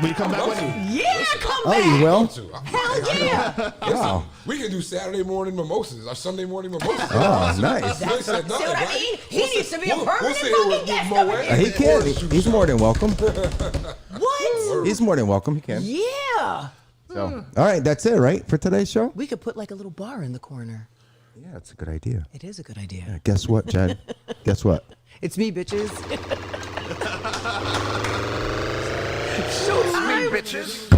Will you come back with Yeah, come Oh, back. you will? Hell yeah. Oh, We can do Saturday morning mimosas or Sunday morning mimosas. oh, nice. You ain't said nothing, See what I right? mean? He needs to be a We'll permanent sit here fucking with guest Moet. over here. He can. He's more than welcome. What? He's more than welcome. He can. Yeah. So, all right, that's it, right, for today's show? We could put like a little bar in the corner. Yeah, that's a good idea. It is a good idea. Guess what, Jen? Guess what? It's me, bitches. Showtime. bitches.